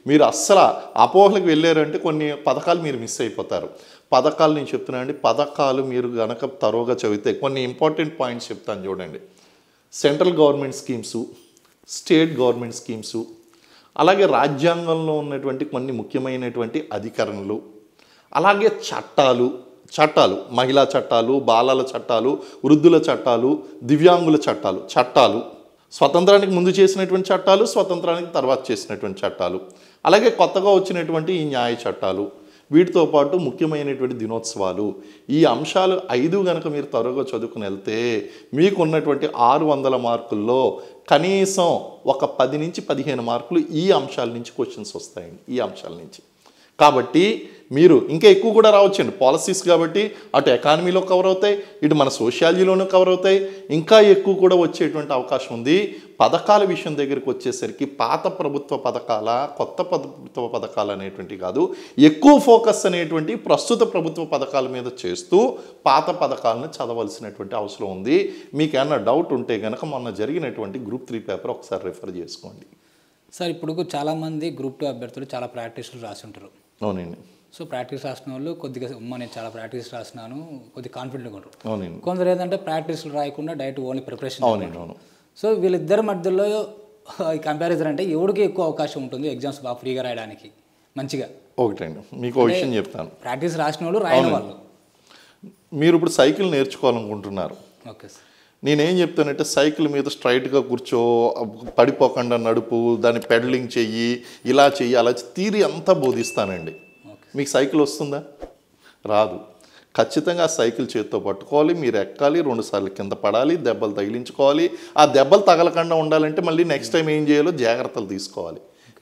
మీరు అస్సలు అపోహలకు వెళ్ళారంటే కొన్ని పథకాలు మీరు మిస్ అయిపోతారు. పథకాలు నేను చెప్తున్నానండి, పథకాలు మీరు గనక తరోగా చదివితే కొన్ని ఇంపార్టెంట్ పాయింట్స్ చెప్తాను చూడండి. Central government schemes, state government schemes, అలాగే రాజ్యాంగంలో ఉన్నటువంటి కొన్ని ముఖ్యమైనటువంటి అధికరణలు, అలాగే చట్టాలు మహిళా చట్టాలు, బాలల చట్టాలు, వృద్ధుల చట్టాలు, దివ్యాంగుల చట్టాలు, స్వతంత్రానికి ముందు చేసినటువంటి చట్టాలు, స్వతంత్రానికి తర్వాత చేసినటువంటి చట్టాలు, అలాగే కొత్తగా వచ్చినటువంటి ఈ న్యాయ చట్టాలు, వీటితో పాటు ముఖ్యమైనటువంటి దినోత్సవాలు, ఈ అంశాలు 5 కనుక మీరు త్వరగా చదువుకుని వెళ్తే మీకు ఉన్నటువంటి 600 మార్కుల్లో కనీసం ఒక 10 నుంచి 15 మార్కులు ఈ అంశాల నుంచి క్వశ్చన్స్ వస్తాయండి, ఈ అంశాల నుంచి. కాబట్టి మీరు ఇంకా ఎక్కువ కూడా రావచ్చండి. పాలసీస్ కాబట్టి అటు ఎకానమీలో కవర్ అవుతాయి, ఇటు మన సోషియాలజీలోనూ కవర్ అవుతాయి, ఇంకా ఎక్కువ కూడా వచ్చేటువంటి అవకాశం ఉంది. పథకాల విషయం దగ్గరికి వచ్చేసరికి పాత ప్రభుత్వ పథకాల, కొత్త ప్రభుత్వ పథకాలు అనేటువంటి కాదు, ఎక్కువ ఫోకస్ అనేటువంటి ప్రస్తుత ప్రభుత్వ పథకాల మీద చేస్తూ పాత పథకాలను చదవలసినటువంటి అవసరం ఉంది. మీకు ఏమన్నా డౌట్ ఉంటే కనుక మొన్న జరిగినటువంటి గ్రూప్ 3 పేపర్ ఒకసారి రిఫర్ చేసుకోండి. సార్, ఇప్పుడు చాలామంది గ్రూప్ 2 అభ్యర్థులు చాలా ప్రాక్టీస్లు రాసి ఉంటారు. అవునండి. సో ప్రాక్టీస్ రాసిన వాళ్ళు కొద్దిగా నేను చాలా ప్రాక్టీస్ రాసినాను కొద్దిగా కాన్ఫిడెంట్గా ఉంటారు. అవునండి. కొందరు ఏంటంటే ప్రాక్టీస్లు రాయకుండా డైరెక్ట్ ఓన్లీ ప్రిపరేషన్. అవునండి, అవును. సో వీళ్ళిద్దరి మధ్యలో ఈ కంపారిజన్ అంటే ఎవరికి ఎక్కువ అవకాశం ఉంటుంది ఎగ్జామ్స్ బాగా ఫ్రీగా రాయడానికి మంచిగా? ఒకటండి, మీకు ఒక విషయం చెప్తాను. ప్రాక్టీస్ రాసిన వాళ్ళు, రాయని వాళ్ళు. మీరు ఇప్పుడు సైకిల్ నేర్చుకోవాలనుకుంటున్నారు. Okay sir. నేనేం చెప్తానంటే సైకిల్ మీద స్ట్రైట్గా కూర్చో, పడిపోకుండా నడుపు, దాన్ని పెడలింగ్ చెయ్యి, ఇలా చెయ్యి, అలా థియరీ అంతా బోధిస్తానండి. మీకు సైకిల్ వస్తుందా? రాదు. ఖచ్చితంగా ఆ సైకిల్ చేతితో పట్టుకోవాలి, మీరు ఎక్కాలి, 2 సార్లు కింద పడాలి, దెబ్బలు తగిలించుకోవాలి. ఆ దెబ్బలు తగలకుండా ఉండాలంటే మళ్ళీ నెక్స్ట్ టైం ఏం చేయాలో జాగ్రత్తలు తీసుకోవాలి.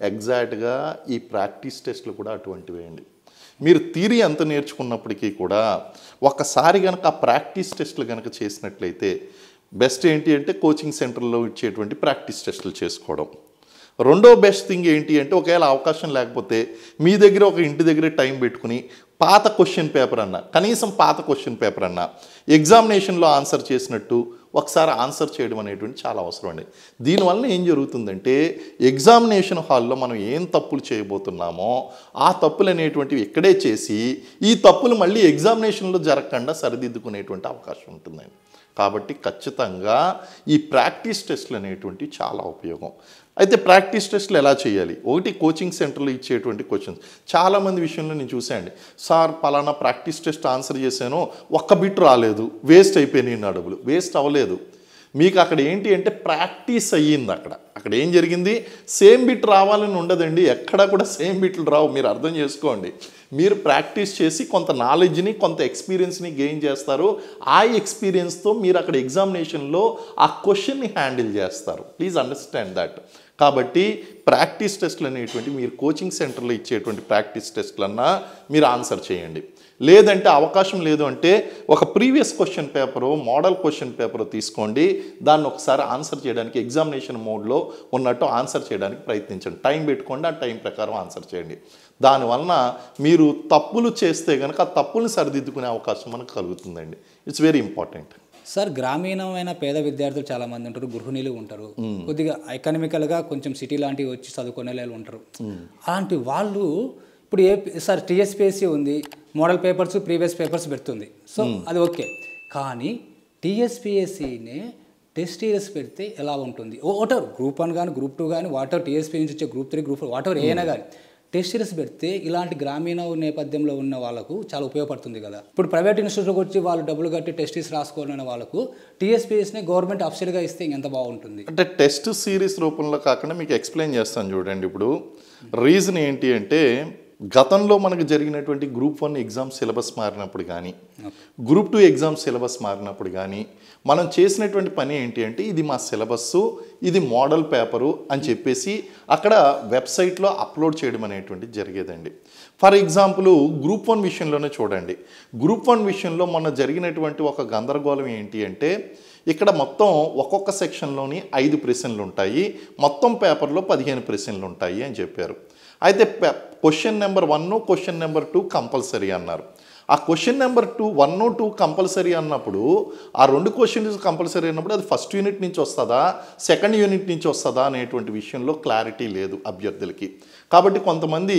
ఎగ్జాక్ట్గా ఈ ప్రాక్టీస్ టెస్ట్లు కూడా అటువంటివే అండి. మీరు థియరీ ఎంత నేర్చుకున్నప్పటికీ కూడా ఒక్కసారి కనుక ఆ ప్రాక్టీస్ టెస్టులు కనుక చేసినట్లయితే బెస్ట్ ఏంటి అంటే కోచింగ్ సెంటర్లో ఇచ్చేటువంటి ప్రాక్టీస్ టెస్టులు చేసుకోవడం. రెండో బెస్ట్ థింగ్ ఏంటి అంటే ఒకవేళ అవకాశం లేకపోతే మీ దగ్గర ఒక ఇంటి దగ్గర టైం పెట్టుకుని పాత క్వశ్చన్ పేపర్ అన్నా, కనీసం పాత క్వశ్చన్ పేపర్ అన్నా ఎగ్జామినేషన్లో ఆన్సర్ చేసినట్టు ఒకసారి ఆన్సర్ చేయడం అనేటువంటి చాలా అవసరం అండి. దీనివల్ల ఏం జరుగుతుందంటే ఎగ్జామినేషన్ హాల్లో మనం ఏం తప్పులు చేయబోతున్నామో ఆ తప్పులు అనేటువంటివి ఇక్కడే చేసి ఈ తప్పులు మళ్ళీ ఎగ్జామినేషన్లో జరగకుండా సరిదిద్దుకునేటువంటి అవకాశం ఉంటుందండి. కాబట్టి ఖచ్చితంగా ఈ ప్రాక్టీస్ టెస్ట్లు అనేటువంటి చాలా ఉపయోగం. అయితే ప్రాక్టీస్ టెస్ట్లు ఎలా చేయాలి? ఒకటి కోచింగ్ సెంటర్లో ఇచ్చేటువంటి క్వశ్చన్స్. చాలామంది విషయంలో నేను చూశానండి, సార్ పలానా ప్రాక్టీస్ టెస్ట్ ఆన్సర్ చేశాను, ఒక్క బిట్ రాలేదు, వేస్ట్ అయిపోయినాయి నా డబ్బులు. వేస్ట్ అవ్వలేదు. మీకు అక్కడ ఏంటి అంటే ప్రాక్టీస్ అయ్యింది. అక్కడ ఏం జరిగింది, సేమ్ బిట్ రావాలని ఉండదండి, ఎక్కడా కూడా సేమ్ బిట్లు రావు. మీరు అర్థం చేసుకోండి. మీరు ప్రాక్టీస్ చేసి కొంత నాలెడ్జ్ని కొంత ఎక్స్పీరియన్స్ని గెయిన్ చేస్తారు. ఆ ఎక్స్పీరియన్స్తో మీరు అక్కడ ఎగ్జామినేషన్లో ఆ క్వశ్చన్ని హ్యాండిల్ చేస్తారు. Please understand that. కాబట్టి ప్రాక్టీస్ టెస్ట్లు అనేటువంటి మీరు కోచింగ్ సెంటర్లో ఇచ్చేటువంటి ప్రాక్టీస్ టెస్ట్లన్నా మీరు ఆన్సర్ చేయండి. లేదంటే అవకాశం లేదు అంటే ఒక previous question paper, model question paper తీసుకోండి, దాన్ని ఒకసారి ఆన్సర్ చేయడానికి ఎగ్జామినేషన్ మోడ్లో ఉన్నట్టు ఆన్సర్ చేయడానికి ప్రయత్నించండి. టైం పెట్టుకోండి, ఆ టైం ప్రకారం ఆన్సర్ చేయండి. దానివలన మీరు తప్పులు చేస్తే కనుక ఆ తప్పులను సరిదిద్దుకునే అవకాశం మనకు కలుగుతుందండి. It's very important. సార్, గ్రామీణమైన పేద విద్యార్థులు చాలామంది ఉంటారు, గృహిణీలు ఉంటారు, కొద్దిగా ఎకనామికల్గా కొంచెం సిటీ లాంటివి వచ్చి చదువుకునే వాళ్ళు ఉంటారు. అలాంటి వాళ్ళు ఇప్పుడు సార్ టీఎస్పీఎస్సీ ఉంది, మోడల్ పేపర్స్ ప్రీవియస్ పేపర్స్ పెడుతుంది, సో అది ఓకే. కానీ టీఎస్పీఎస్సీనే టెస్ట్ సిరీస్ పెడితే ఎలా ఉంటుంది? వాటర్ గ్రూప్ 1 కానీ గ్రూప్ 2 కానీ వాటర్ టీఎస్పీ నుంచి వచ్చే గ్రూప్ 3 గ్రూప్ 4 వాటర్ ఏమైనా కానీ టెస్ట్ సిరీస్ పెడితే ఇలాంటి గ్రామీణ నేపథ్యంలో ఉన్న వాళ్ళకు చాలా ఉపయోగపడుతుంది కదా. ఇప్పుడు ప్రైవేట్ ఇన్స్టిట్యూట్కి వచ్చి వాళ్ళు డబ్బులు కట్టి టెస్ట్ సిరీస్ రాసుకోవాలనే వాళ్ళకు టీఎస్పీఎస్ని గవర్నమెంట్ ఆఫీషియల్గా ఇస్తే ఎంత బాగుంటుంది అంటే టెస్ట్ సిరీస్ రూపంలో కాకుండా మీకు ఎక్స్ప్లెయిన్ చేస్తాను చూడండి. ఇప్పుడు రీజన్ ఏంటి అంటే గతంలో మనకు జరిగినటువంటి గ్రూప్ 1 ఎగ్జామ్ సిలబస్ మారినప్పుడు కానీ గ్రూప్ 2 ఎగ్జామ్ సిలబస్ మారినప్పుడు కానీ మనం చేసినటువంటి పని ఏంటి అంటే ఇది మా సిలబస్సు, ఇది మోడల్ పేపరు అని చెప్పేసి అక్కడ వెబ్సైట్లో అప్లోడ్ చేయడం అనేటువంటిది జరిగేదండి. ఫర్ ఎగ్జాంపుల్ గ్రూప్ 1 విషయంలోనే చూడండి. గ్రూప్ 1 విషయంలో మొన్న జరిగినటువంటి ఒక గందరగోళం ఏంటి అంటే ఇక్కడ మొత్తం ఒక్కొక్క సెక్షన్లోని 5 ప్రశ్నలు ఉంటాయి, మొత్తం పేపర్లో 15 ప్రశ్నలు ఉంటాయి అని చెప్పారు. అయితే question number 1, question number 2 compulsory అన్నారు. ఆ క్వశ్చన్ నెంబర్ 1, 2 కంపల్సరీ అన్నప్పుడు ఆ 2 క్వశ్చన్స్ కంపల్సరీ అన్నప్పుడు అది ఫస్ట్ యూనిట్ నుంచి వస్తుందా, సెకండ్ యూనిట్ నుంచి వస్తుందా అనేటువంటి విషయంలో క్లారిటీ లేదు అభ్యర్థులకి. కాబట్టి కొంతమంది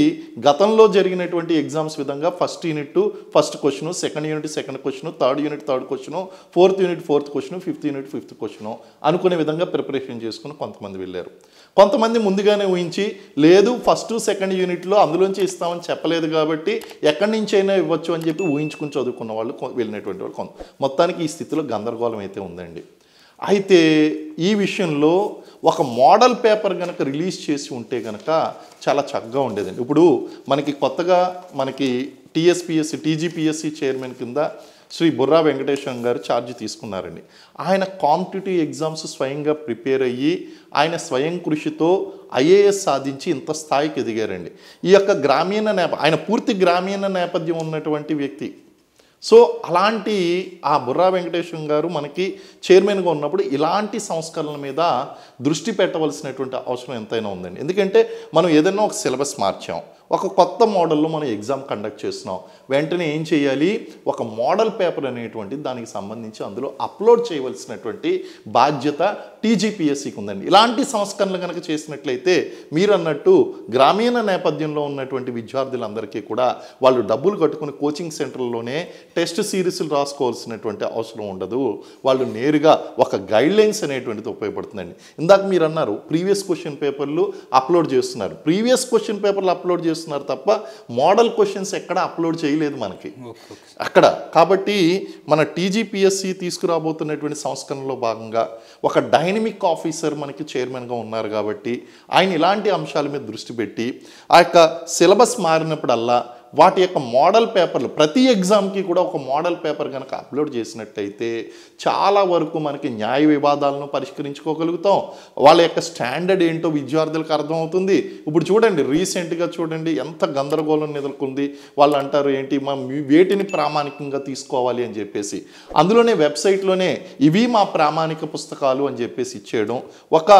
గతంలో జరిగినటువంటి ఎగ్జామ్స్ విధంగా first unit first question, second unit second question, third unit third question, fourth unit fourth question, fifth unit fifth question అనుకునే విధంగా ప్రిపరేషన్ చేసుకుని కొంతమంది వెళ్ళారు. కొంతమంది ముందుగానే ఊహించి లేదు ఫస్ట్ సెకండ్ యూనిట్లో అందులోంచి ఇస్తామని చెప్పలేదు కాబట్టి ఎక్కడి నుంచి అయినా ఇవ్వచ్చు అని చెప్పి ఊహించుకుని చదువుకున్న వాళ్ళు వెళ్ళినటువంటి వాళ్ళు మొత్తానికి ఈ స్థితిలో గందరగోళం అయితే ఉందండి. అయితే ఈ విషయంలో ఒక మోడల్ పేపర్ కనుక రిలీజ్ చేసి ఉంటే కనుక చాలా చక్కగా ఉండేదండి. ఇప్పుడు మనకి కొత్తగా మనకి టీజీపీఎస్సీ చైర్మన్ కింద శ్రీ బుర్రా వెంకటేశ్వరం గారు ఛార్జ్ తీసుకున్నారండి. ఆయన కాంపిటేటివ్ ఎగ్జామ్స్ స్వయంగా ప్రిపేర్ అయ్యి ఆయన స్వయం కృషితో ఐఏఎస్ సాధించి ఇంత స్థాయికి ఎదిగారండి. ఈ యొక్క ఆయన పూర్తి గ్రామీణ నేపథ్యం ఉన్నటువంటి వ్యక్తి. సో అలాంటి ఆ బుర్రా వెంకటేశ్వరం గారు మనకి చైర్మన్గా ఉన్నప్పుడు ఇలాంటి సంస్కరణల మీద దృష్టి పెట్టవలసినటువంటి అవసరం ఎంతైనా ఉందండి. ఎందుకంటే మనం ఏదైనా ఒక సిలబస్ మార్చాం, ఒక కొత్త మోడల్లో మనం ఎగ్జామ్ కండక్ట్ చేస్తున్నాం, వెంటనే ఏం చేయాలి, ఒక మోడల్ పేపర్ అనేటువంటి దానికి సంబంధించి అందులో అప్లోడ్ చేయవలసినటువంటి బాధ్యత టీజీపీఎస్సీకి ఉందండి. ఇలాంటి సంస్కరణలు కనుక చేసినట్లయితే మీరు అన్నట్టు గ్రామీణ నేపథ్యంలో ఉన్నటువంటి విద్యార్థులందరికీ కూడా వాళ్ళు డబ్బులు కట్టుకుని కోచింగ్ సెంటర్లోనే టెస్ట్ సిరీస్లు రాసుకోవాల్సినటువంటి అవసరం ఉండదు. వాళ్ళు నేరుగా ఒక గైడ్లైన్స్ అనేటువంటిది ఉపయోగపడుతుందండి. ఇందాక మీరు అన్నారు ప్రీవియస్ క్వశ్చన్ పేపర్లు అప్లోడ్ చేస్తున్నారు, ప్రీవియస్ క్వశ్చన్ పేపర్లు అప్లోడ్ చేస్తున్నారు తప్ప మోడల్ క్వశ్చన్స్ ఎక్కడ అప్లోడ్ చేయలేదు మనకి అక్కడ. కాబట్టి మన టీజీపీఎస్సీ తీసుకురాబోతున్నటువంటి సంస్కరణలో భాగంగా ఒక డైనమిక్ ఆఫీసర్ మనకి చైర్మన్గా ఉన్నారు కాబట్టి ఆయన ఇలాంటి అంశాల మీద దృష్టి పెట్టి ఆ యొక్క సిలబస్ మారినప్పుడల్లా వాటి యొక్క మోడల్ పేపర్లు ప్రతి ఎగ్జామ్కి కూడా ఒక మోడల్ పేపర్ కనుక అప్లోడ్ చేసినట్టయితే చాలా వరకు మనకి న్యాయ వివాదాలను పరిష్కరించుకోగలుగుతాం. వాళ్ళ యొక్క స్టాండర్డ్ ఏంటో విద్యార్థులకు అర్థమవుతుంది. ఇప్పుడు చూడండి, రీసెంట్గా చూడండి ఎంత గందరగోళం నెలకొంది. వాళ్ళు అంటారు ఏంటి, వేటిని ప్రామాణికంగా తీసుకోవాలి అని చెప్పేసి, అందులోనే వెబ్సైట్లోనే ఇవి మా ప్రామాణిక పుస్తకాలు అని చెప్పేసి ఇచ్చేయడం, ఒక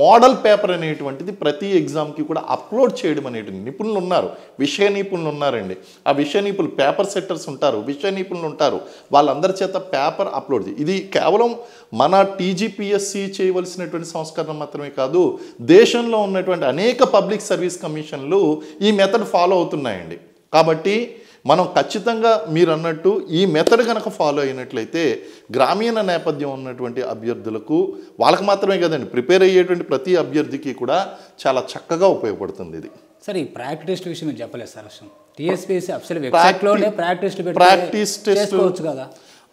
మోడల్ పేపర్ అనేటువంటిది ప్రతి ఎగ్జామ్కి కూడా అప్లోడ్ చేయడం అనేటువంటి నిపుణులు ఉన్నారు, విషయ నిపుణులు ఉన్నారండి. ఆ విషయ నిపుణులు పేపర్ సెట్టర్స్ ఉంటారు, విషయ నిపుణులు ఉంటారు, వాళ్ళందరి చేత పేపర్ అప్లోడ్ ఇది కేవలం మన టీజీపీఎస్సీ చేయవలసినటువంటి సంస్కరణ మాత్రమే కాదు, దేశంలో ఉన్నటువంటి అనేక పబ్లిక్ సర్వీస్ కమిషన్లు ఈ మెథడ్ ఫాలో అవుతున్నాయండి. కాబట్టి మనం ఖచ్చితంగా మీరు అన్నట్టు ఈ మెథడ్ కనుక ఫాలో అయినట్లయితే గ్రామీణ నేపథ్యం ఉన్నటువంటి అభ్యర్థులకు, వాళ్ళకి మాత్రమే కదండి, ప్రిపేర్ అయ్యేటువంటి ప్రతి అభ్యర్థికి కూడా చాలా చక్కగా ఉపయోగపడుతుంది ఇది. సార్, ఈ ప్రాక్టీస్ టెస్ట్ విషయం మీరు చెప్పలేదు సార్. అసలు టీఎస్పీఎస్సీ అసలు వెబ్సైట్లోనే ప్రాక్టీస్ టెస్ట్ చేసుకోవచ్చు కదా.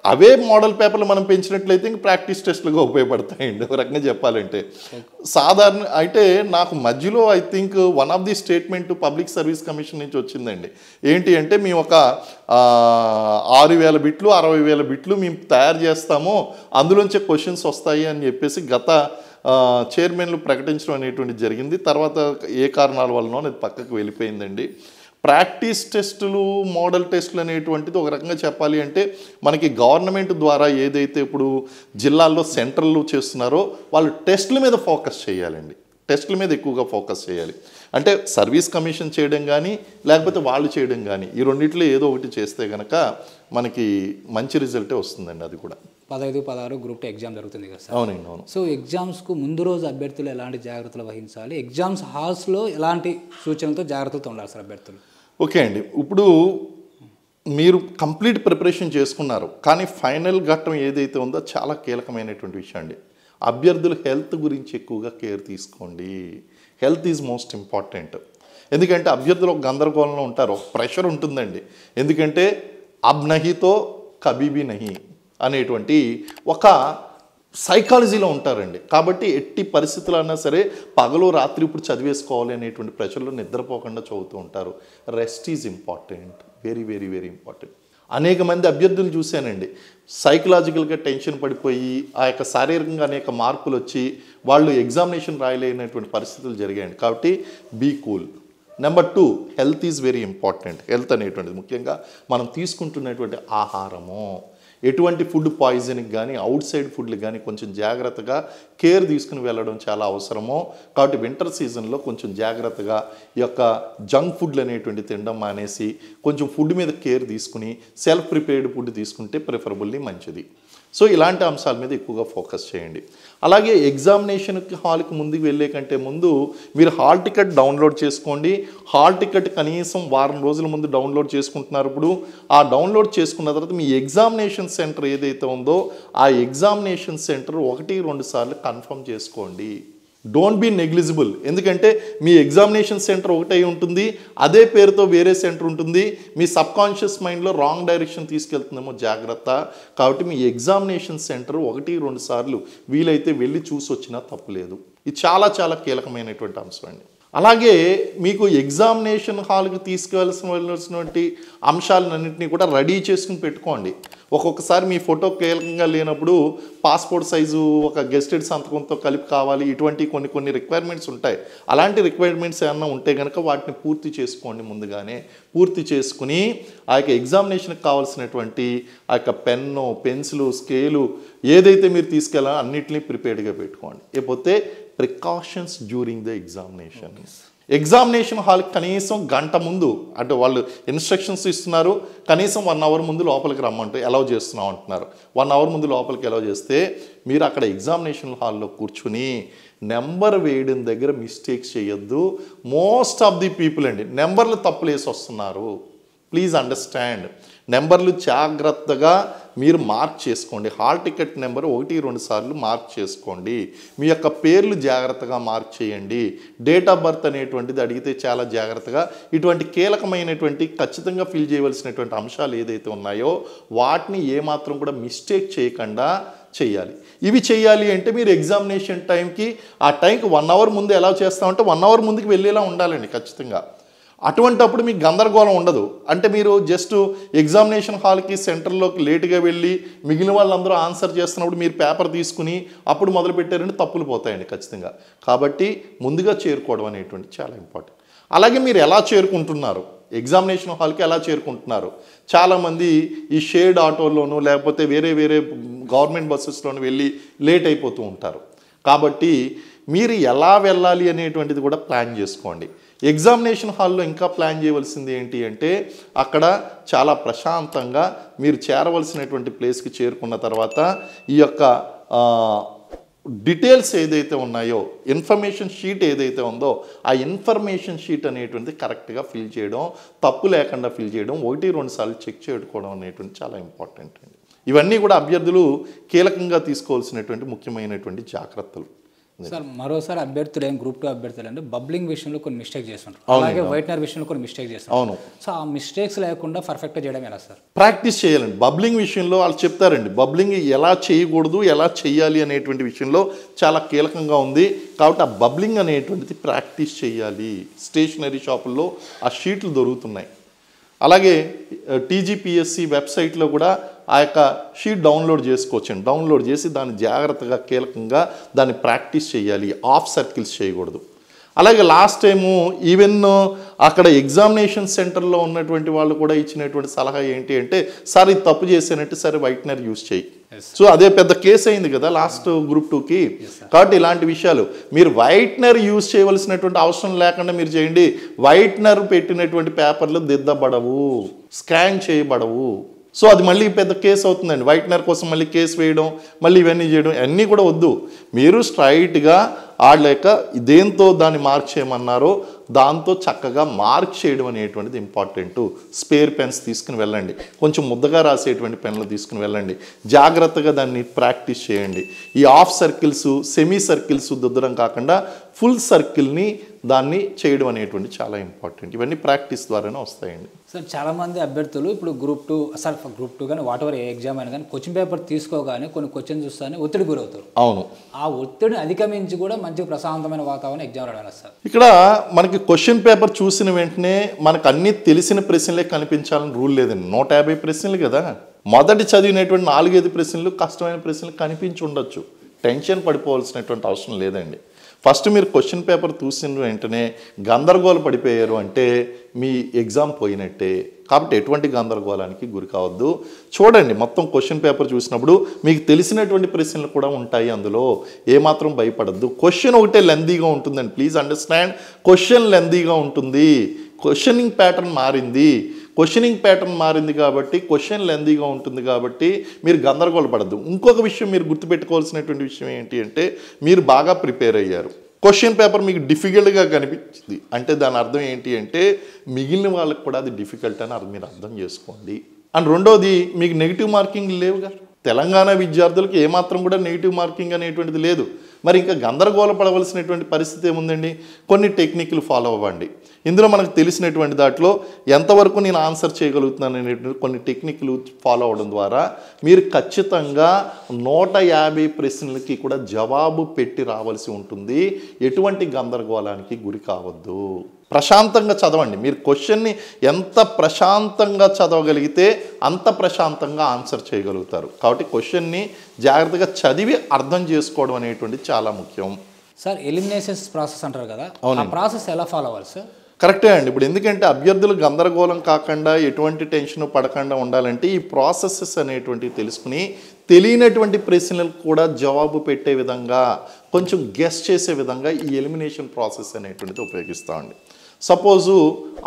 అవే మోడల్ పేపర్లు మనం పెంచినట్లయితే ఇంక ప్రాక్టీస్ టెస్ట్లుగా ఉపయోగపడతాయండి ఒక రకంగా చెప్పాలంటే. సాధారణ అయితే నాకు మధ్యలో I think one of the statement public service commission నుంచి వచ్చిందండి. ఏంటి అంటే, మేము ఒక 6,000 బిట్లు 60,000 బిట్లు మేము తయారు చేస్తాము, అందులోంచే క్వశ్చన్స్ వస్తాయి అని చెప్పేసి గత చైర్మన్లు ప్రకటించడం అనేటువంటిది జరిగింది. తర్వాత ఏ కారణాల వల్లనో అది పక్కకు వెళ్ళిపోయిందండి. ప్రాక్టీస్ టెస్టులు, మోడల్ టెస్టులు అనేటువంటిది ఒక రకంగా చెప్పాలి అంటే మనకి గవర్నమెంట్ ద్వారా ఏదైతే ఇప్పుడు జిల్లాల్లో సెంటర్లు చేస్తున్నారో వాళ్ళు టెస్టుల మీద ఫోకస్ చేయాలండి. టెస్టుల మీద ఎక్కువగా ఫోకస్ చేయాలి. అంటే సర్వీస్ కమిషన్ చేయడం కానీ లేకపోతే వాళ్ళు చేయడం కానీ, ఈ రెండిట్లో ఏదో ఒకటి చేస్తే కనుక మనకి మంచి రిజల్టే వస్తుందండి. అది కూడా 15, 16 గ్రూప్ 2 ఎగ్జామ్ జరుగుతుంది కదా సార్. అవునండి, అవును. సో ఎగ్జామ్స్కు ముందు రోజు అభ్యర్థులు ఎలాంటి జాగ్రత్తలు వహించాలి, ఎగ్జామ్స్ హాల్స్లో ఎలాంటి సూచనలతో జాగ్రత్తలతో ఉండాలి సార్ అభ్యర్థులు? ఓకే అండి, ఇప్పుడు మీరు కంప్లీట్ ప్రిపరేషన్ చేసుకున్నారు, కానీ ఫైనల్ ఘట్టం ఏదైతే ఉందో చాలా కీలకమైనటువంటి విషయం అండి. అభ్యర్థులు హెల్త్ గురించి ఎక్కువగా కేర్ తీసుకోండి. Health is most important. ఎందుకంటే అభ్యర్థులు ఒక గందరగోళంలో ఉంటారు, ఒక ప్రెషర్ ఉంటుందండి. ఎందుకంటే అబ్ నహీతో కబీబీ నహీ అనేటువంటి ఒక సైకాలజీలో ఉంటారండి. కాబట్టి ఎట్టి పరిస్థితులు అన్నా సరే పగలు రాత్రి ఇప్పుడు చదివేసుకోవాలి అనేటువంటి ప్రెషర్లో నిద్రపోకుండా చదువుతూ ఉంటారు. Rest is important, very very very important. అనేక మంది అభ్యర్థులు చూశానండి, సైకలాజికల్గా టెన్షన్ పడిపోయి ఆ యొక్క శారీరకంగా అనేక మార్పులు వచ్చి వాళ్ళు ఎగ్జామినేషన్ రాయలేనటువంటి పరిస్థితులు జరిగాయండి. కాబట్టి be cool. Number 2, health is very important. Health అనేటువంటిది ముఖ్యంగా మనం తీసుకుంటున్నటువంటి ఆహారము, ఎటువంటి ఫుడ్ పాయిజన్కి కానీ అవుట్ సైడ్ ఫుడ్లు కానీ కొంచెం జాగ్రత్తగా కేర్ తీసుకుని వెళ్ళడం చాలా అవసరమో. కాబట్టి వింటర్ సీజన్లో కొంచెం జాగ్రత్తగా ఈ యొక్క జంక్ ఫుడ్లు అనేటువంటి తినడం మానేసి కొంచెం ఫుడ్ మీద కేర్ తీసుకుని సెల్ఫ్ ప్రిపేర్డ్ ఫుడ్ తీసుకుంటే ప్రిఫరబుల్లీ మంచిది. సో ఇలాంటి అంశాల మీద ఎక్కువగా ఫోకస్ చేయండి. అలాగే ఎగ్జామినేషన్కి హాల్కి ముందుకు వెళ్ళే కంటే ముందు మీరు హాల్ టికెట్ డౌన్లోడ్ చేసుకోండి. హాల్ టికెట్ కనీసం వారం రోజుల ముందు డౌన్లోడ్ చేసుకుంటున్నారు. ఇప్పుడు ఆ డౌన్లోడ్ చేసుకున్న తర్వాత మీ ఎగ్జామినేషన్ సెంటర్ ఏదైతే ఉందో ఆ ఎగ్జామినేషన్ సెంటర్ 1-2 సార్లు కన్ఫర్మ్ చేసుకోండి. Don't be negligible. ఎందుకంటే మీ ఎగ్జామినేషన్ సెంటర్ ఒకటై ఉంటుంది, అదే పేరుతో వేరే సెంటర్ ఉంటుంది, మీ సబ్కాన్షియస్ మైండ్లో రాంగ్ డైరెక్షన్ తీసుకెళ్తుందేమో జాగ్రత్త. కాబట్టి మీ ఎగ్జామినేషన్ సెంటర్ 1-2 సార్లు వీలైతే వెళ్ళి చూసి వచ్చినా తప్పులేదు. ఇది చాలా చాలా కీలకమైనటువంటి అంశం అండి. అలాగే మీకు ఎగ్జామినేషన్ హాల్కి తీసుకువెళ్ళాల్సినటువంటి అంశాలన్నింటినీ కూడా రెడీ చేసుకుని పెట్టుకోండి. ఒక్కొక్కసారి మీ ఫోటో కీలకంగా లేనప్పుడు పాస్పోర్ట్ సైజు ఒక గెస్టెడ్ సంతకంతో కలిపి కావాలి, ఇటువంటి కొన్ని రిక్వైర్మెంట్స్ ఉంటాయి. అలాంటి రిక్వైర్మెంట్స్ ఏమన్నా ఉంటే కనుక వాటిని పూర్తి చేసుకోండి. ముందుగానే పూర్తి చేసుకుని ఆ యొక్క ఎగ్జామినేషన్కి కావాల్సినటువంటి ఆ యొక్క పెన్ను, పెన్సిలు, స్కేలు ఏదైతే మీరు తీసుకెళ్ళాలో అన్నింటినీ ప్రిపేర్డ్గా పెట్టుకోండి. లేకపోతే precautions during the examination. Examination హాల్కి కనీసం గంట ముందు, అంటే వాళ్ళు ఇన్స్ట్రక్షన్స్ ఇస్తున్నారు, కనీసం 1 అవర్ ముందు లోపలికి రమ్మంటే అలౌ చేస్తున్నాం అంటున్నారు. 1 అవర్ ముందు లోపలికి అలౌ చేస్తే మీరు అక్కడ ఎగ్జామినేషన్ హాల్లో కూర్చుని నెంబర్ వేయడం దగ్గర మిస్టేక్స్ చేయొద్దు. మోస్ట్ ఆఫ్ ది పీపుల్ అండి నెంబర్లు తప్పులు వేసి వస్తున్నారు. Please understand. నెంబర్లు జాగ్రత్తగా మీరు మార్క్ చేసుకోండి. హాల్ టికెట్ నెంబర్ 1-2 సార్లు మార్క్ చేసుకోండి. మీ యొక్క పేర్లు జాగ్రత్తగా మార్క్ చేయండి. డేట్ ఆఫ్ బర్త్ అనేటువంటిది అడిగితే చాలా జాగ్రత్తగా ఇటువంటి కీలకమైనటువంటి ఖచ్చితంగా ఫిల్ చేయవలసినటువంటి అంశాలు ఏదైతే ఉన్నాయో వాటిని ఏమాత్రం కూడా మిస్టేక్ చేయకుండా చేయాలి. ఇవి చేయాలి అంటే మీరు ఎగ్జామినేషన్ టైంకి ఆ టైంకి 1 అవర్ ముందు ఎలా చేస్తామంటే 1 అవర్ ముందుకు వెళ్ళేలా ఉండాలండి ఖచ్చితంగా. అటువంటప్పుడు మీకు గందరగోళం ఉండదు. అంటే మీరు జస్ట్ ఎగ్జామినేషన్ హాల్కి సెంటర్లోకి లేటుగా వెళ్ళి మిగిలిన వాళ్ళందరూ ఆన్సర్ చేస్తున్నప్పుడు మీరు పేపర్ తీసుకుని అప్పుడు మొదలు పెట్టారంటే తప్పులు పోతాయండి ఖచ్చితంగా. కాబట్టి ముందుగా చేరుకోవడం అనేటువంటి చాలా ఇంపార్టెంట్. అలాగే మీరు ఎలా చేరుకుంటున్నారు, ఎగ్జామినేషన్ హాల్కి ఎలా చేరుకుంటున్నారు? చాలామంది ఈ షేర్డ్ ఆటోలోనూ లేకపోతే వేరే వేరే గవర్నమెంట్ బస్సెస్లోనూ వెళ్ళి లేట్ అయిపోతూ ఉంటారు. కాబట్టి మీరు ఎలా వెళ్ళాలి అనేటువంటిది కూడా ప్లాన్ చేసుకోండి. ఎగ్జామినేషన్ హాల్లో ఇంకా ప్లాన్ చేయవలసింది ఏంటి అంటే అక్కడ చాలా ప్రశాంతంగా మీరు చేరవలసినటువంటి ప్లేస్కి చేరుకున్న తర్వాత ఈ యొక్క డీటెయిల్స్ ఏదైతే ఉన్నాయో, ఇన్ఫర్మేషన్ షీట్ ఏదైతే ఉందో ఆ ఇన్ఫర్మేషన్ షీట్ అనేటువంటిది కరెక్ట్గా ఫిల్ చేయడం, తప్పు లేకుండా ఫిల్ చేయడం, 1-2 సార్లు చెక్ చేసుకోవడం అనేటువంటి చాలా ఇంపార్టెంట్ అండి. ఇవన్నీ కూడా అభ్యర్థులు కీలకంగా తీసుకోవాల్సినటువంటి ముఖ్యమైనటువంటి జాగ్రత్తలు. సార్ మరోసారి అభ్యర్థులు గ్రూప్ 2 అభ్యర్థులు అంటే బబ్లింగ్ విషయంలో కొన్ని మిస్టేక్ చేస్తుంటారు, అలాగే వైట్నర్ విషయంలో కొన్ని మిస్టేక్ చేస్తారు. అవును. సో ఆ మిస్టేక్స్ లేకుండా పర్ఫెక్ట్గా చేయడం ఎలా సార్? ప్రాక్టీస్ చేయాలండి. బబ్లింగ్ విషయంలో వాళ్ళు చెప్తారండి, బబ్లింగ్ ఎలా చేయకూడదు ఎలా చేయాలి అనేటువంటి విషయంలో చాలా కీలకంగా ఉంది. కాబట్టి ఆ బబ్లింగ్ అనేటువంటిది ప్రాక్టీస్ చేయాలి. స్టేషనరీ షాపుల్లో ఆ షీట్లు దొరుకుతున్నాయి. అలాగే టీజీపీఎస్సీ వెబ్సైట్లో కూడా ఆ యొక్క షీట్ డౌన్లోడ్ చేసుకోవచ్చండి. డౌన్లోడ్ చేసి దాన్ని జాగ్రత్తగా కీలకంగా దాన్ని ప్రాక్టీస్ చేయాలి. ఆఫ్ సర్కిల్స్ చేయకూడదు. అలాగే లాస్ట్ టైము ఈవెన్ అక్కడ ఎగ్జామినేషన్ సెంటర్లో ఉన్నటువంటి వాళ్ళు కూడా ఇచ్చినటువంటి సలహా ఏంటి అంటే, సార్ ఇది తప్పు చేశానంటే సరే వైట్నర్ యూజ్ చేయి. సో అదే పెద్ద కేసు అయింది కదా లాస్ట్ గ్రూప్ 2కి. కాబట్టి ఇలాంటి విషయాలు మీరు వైట్నర్ యూజ్ చేయవలసినటువంటి అవసరం లేకుండా మీరు చేయండి. వైట్నర్ పెట్టినటువంటి పేపర్లు దిద్దబడవు, స్కాన్ చేయబడవు. సో అది మళ్ళీ పెద్ద కేసు అవుతుందండి. వైట్నర్ కోసం మళ్ళీ కేసు వేయడం, మళ్ళీ ఇవన్నీ చేయడం అన్నీ కూడా వద్దు. మీరు స్ట్రైట్గా ఆడలేక దేంతో దాన్ని మార్క్ చేయమన్నారో దాంతో చక్కగా మార్క్ చేయడం అనేటువంటిది ఇంపార్టెంట్. స్పేర్ పెన్స్ తీసుకుని వెళ్ళండి, కొంచెం ముద్దగా రాసేటువంటి పెన్లు తీసుకుని వెళ్ళండి, జాగ్రత్తగా దాన్ని ప్రాక్టీస్ చేయండి. ఈ ఆఫ్ సర్కిల్స్, సెమీ సర్కిల్స్ దుద్దడం కాకుండా ఫుల్ సర్కిల్ని దాన్ని చేయడం అనేటువంటి చాలా ఇంపార్టెంట్. ఇవన్నీ ప్రాక్టీస్ ద్వారానే వస్తాయండి. సార్ చాలామంది అభ్యర్థులు ఇప్పుడు గ్రూప్ 2 సార్ గ్రూప్ 2 కానీ వాటెవర్ ఏ ఎగ్జామ్ అయినా కానీ క్వశ్చన్ పేపర్ తీసుకోగానే కొన్ని క్వశ్చన్ చూస్తానే ఒత్తిడి గురవుతారు. అవును. ఆ ఒత్తిడిని అధిగమించి కూడా మంచి ప్రశాంతమైన వాతావరణం ఎగ్జామ్ రావడం సార్. ఇక్కడ మనకి క్వశ్చన్ పేపర్ చూసిన వెంటనే మనకు అన్నీ తెలిసిన ప్రశ్నలే కనిపించాలని రూల్ లేదండి. 150 ప్రశ్నలు కదా. మొదటి చదివినటువంటి 4-5 ప్రశ్నలు కష్టమైన ప్రశ్నలు కనిపించి ఉండొచ్చు. టెన్షన్ పడిపోవాల్సినటువంటి అవసరం లేదండి. ఫస్ట్ మీరు క్వశ్చన్ పేపర్ చూసిన వెంటనే గందరగోళ పడిపోయారు అంటే మీ ఎగ్జామ్ పోయినట్టే. కాబట్టి ఎటువంటి గందరగోళానికి గురి కావద్దు. చూడండి, మొత్తం క్వశ్చన్ పేపర్ చూసినప్పుడు మీకు తెలిసినటువంటి ప్రశ్నలు కూడా ఉంటాయి, అందులో ఏమాత్రం భయపడద్దు. క్వశ్చన్ ఒకటే లెందీగా ఉంటుందండి. ప్లీజ్ అండర్స్టాండ్, క్వశ్చన్ లెందీగా ఉంటుంది. క్వశ్చనింగ్ ప్యాటర్న్ మారింది. క్వశ్చనింగ్ ప్యాటర్న్ మారింది కాబట్టి క్వశ్చన్ లెందీగా ఉంటుంది కాబట్టి మీరు గందరగోళపడద్దు. ఇంకొక విషయం మీరు గుర్తుపెట్టుకోవాల్సినటువంటి విషయం ఏంటి అంటే, మీరు బాగా ప్రిపేర్ అయ్యారు, క్వశ్చన్ పేపర్ మీకు డిఫికల్ట్గా కనిపించింది అంటే దాని అర్థం ఏంటి అంటే మిగిలిన వాళ్ళకి కూడా అది డిఫికల్ట్ అని మీరు అర్థం చేసుకోండి. అండ్ రెండోది, మీకు నెగిటివ్ మార్కింగ్ లేవుగా. తెలంగాణ విద్యార్థులకు ఏమాత్రం కూడా నెగిటివ్ మార్కింగ్ అనేటువంటిది లేదు. మరి ఇంకా గందరగోళ పడవలసినటువంటి పరిస్థితి ఏముందండి? కొన్ని టెక్నిక్లు ఫాలో అవ్వండి. ఇందులో మనకు తెలిసినటువంటి దాంట్లో ఎంతవరకు నేను ఆన్సర్ చేయగలుగుతున్నాను అనేటువంటి కొన్ని టెక్నిక్లు ఫాలో అవ్వడం ద్వారా మీరు ఖచ్చితంగా 150 ప్రశ్నలకి కూడా జవాబు పెట్టి రావాల్సి ఉంటుంది. ఎటువంటి గందరగోళానికి గురి కావద్దు. ప్రశాంతంగా చదవండి. మీరు క్వశ్చన్ని ఎంత ప్రశాంతంగా చదవగలిగితే అంత ప్రశాంతంగా ఆన్సర్ చేయగలుగుతారు. కాబట్టి క్వశ్చన్ని జాగ్రత్తగా చదివి అర్థం చేసుకోవడం అనేటువంటి చాలా ముఖ్యం. సార్ ఎలిమినేషన్స్ ప్రాసెస్ అంటారు కదా, ఆ ప్రాసెస్ ఎలా ఫాలో అవ్వాలి సార్? కరెక్టే అండి. ఇప్పుడు ఎందుకంటే అభ్యర్థులు గందరగోళం కాకుండా ఎటువంటి టెన్షన్ పడకుండా ఉండాలంటే ఈ ప్రాసెసెస్ అనేటువంటివి తెలుసుకుని తెలియనటువంటి ప్రశ్నలకు కూడా జవాబు పెట్టే విధంగా, కొంచెం గెస్ చేసే విధంగా ఈ ఎలిమినేషన్ ప్రాసెస్ అనేటువంటిది ఉపయోగిస్తామండి. సపోజు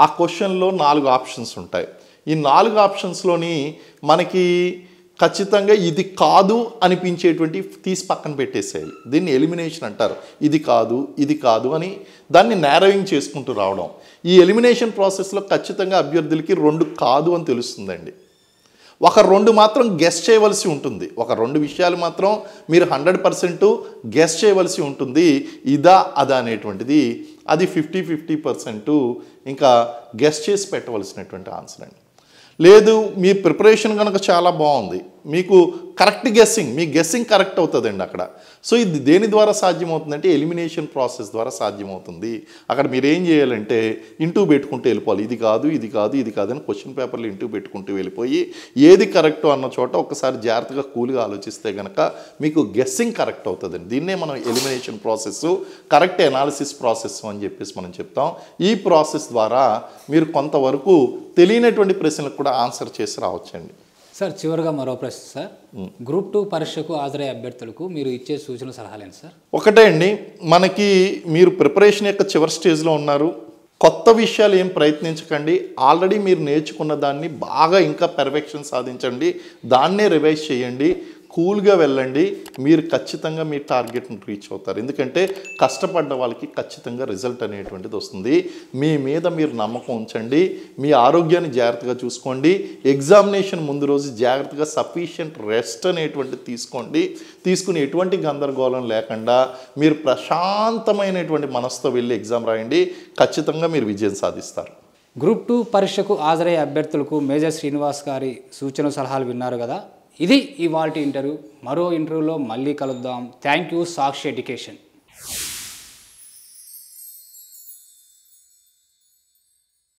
ఆ క్వశ్చన్లో 4 ఆప్షన్స్ ఉంటాయి. ఈ 4 ఆప్షన్స్లోని మనకి ఖచ్చితంగా ఇది కాదు అనిపించేటువంటి తీసి పక్కన పెట్టేసేయాలి. దీన్ని ఎలిమినేషన్ అంటారు. ఇది కాదు, ఇది కాదు అని దాన్ని నేరోయింగ్ చేసుకుంటూ రావడం. ఈ ఎలిమినేషన్ ప్రాసెస్లో ఖచ్చితంగా అభ్యర్థులకి 2 కాదు అని తెలుస్తుందండి. ఒక 2 మాత్రం గెస్ చేయవలసి ఉంటుంది. ఒక 2 విషయాలు మాత్రం మీరు 100% గెస్ చేయవలసి ఉంటుంది. ఇదా అదా అనేటువంటిది అది 50-50% ఇంకా గెస్ చేసి పెట్టవలసినటువంటి ఆన్సర్ అండి. లేదు, మీ ప్రిపరేషన్ కనుక చాలా బాగుంది, మీకు కరెక్ట్ గెస్సింగ్, మీ గెస్సింగ్ కరెక్ట్ అవుతుందండి అక్కడ. సో ఇది దేని ద్వారా సాధ్యమవుతుందంటే ఎలిమినేషన్ ప్రాసెస్ ద్వారా సాధ్యమవుతుంది. అక్కడ మీరు ఏం చేయాలంటే ఇంటూ పెట్టుకుంటూ వెళ్ళిపోవాలి, ఇది కాదు ఇది కాదు ఇది కాదు అని క్వశ్చన్ పేపర్లో ఇంటూ పెట్టుకుంటూ వెళ్ళిపోయి ఏది కరెక్ట్ అన్న చోట ఒకసారి జాగ్రత్తగా కూల్గా ఆలోచిస్తే కనుక మీకు గెస్సింగ్ కరెక్ట్ అవుతుందండి. దీన్నే మనం elimination process, correct analysis process అని చెప్పేసి మనం చెప్తాం. ఈ ప్రాసెస్ ద్వారా మీరు కొంతవరకు తెలియనటువంటి ప్రశ్నలకు కూడా ఆన్సర్ చేసి రావచ్చండి. సార్ చివరిగా మరో ప్రశ్న సార్, గ్రూప్ 2 పరీక్షకు హాజరయ్యే అభ్యర్థులకు మీరు ఇచ్చే సూచనలు సలహాలేంటి సార్? ఒకటే అండి, మనకి మీరు ప్రిపరేషన్ యొక్క చివరి స్టేజ్లో ఉన్నారు, కొత్త విషయాలు ఏం ప్రయత్నించకండి. ఆల్రెడీ మీరు నేర్చుకున్న దాన్ని బాగా ఇంకా పెర్ఫెక్షన్ సాధించండి, దాన్నే రివైజ్ చేయండి, కూల్గా వెళ్ళండి. మీరు ఖచ్చితంగా మీ టార్గెట్ని రీచ్ అవుతారు. ఎందుకంటే కష్టపడ్డ వాళ్ళకి ఖచ్చితంగా రిజల్ట్ అనేటువంటిది వస్తుంది. మీ మీద మీరు నమ్మకం ఉంచండి, మీ ఆరోగ్యాన్ని జాగ్రత్తగా చూసుకోండి. ఎగ్జామినేషన్ ముందు రోజు జాగ్రత్తగా సఫిషియంట్ రెస్ట్ అనేటువంటిది తీసుకుని ఎటువంటి గందరగోళం లేకుండా మీరు ప్రశాంతమైనటువంటి మనసుతో వెళ్ళి ఎగ్జామ్ రాయండి. ఖచ్చితంగా మీరు విజయం సాధిస్తారు. గ్రూప్ 2 పరీక్షకు హాజరయ్యే అభ్యర్థులకు మేజర్ శ్రీనివాస్ గారి సూచన సలహాలు విన్నారు కదా. ఇది ఇవాల్టి ఇంటర్వ్యూ. మరో ఇంటర్వ్యూలో మళ్ళీ కలుద్దాం. Thank you Sakshi education.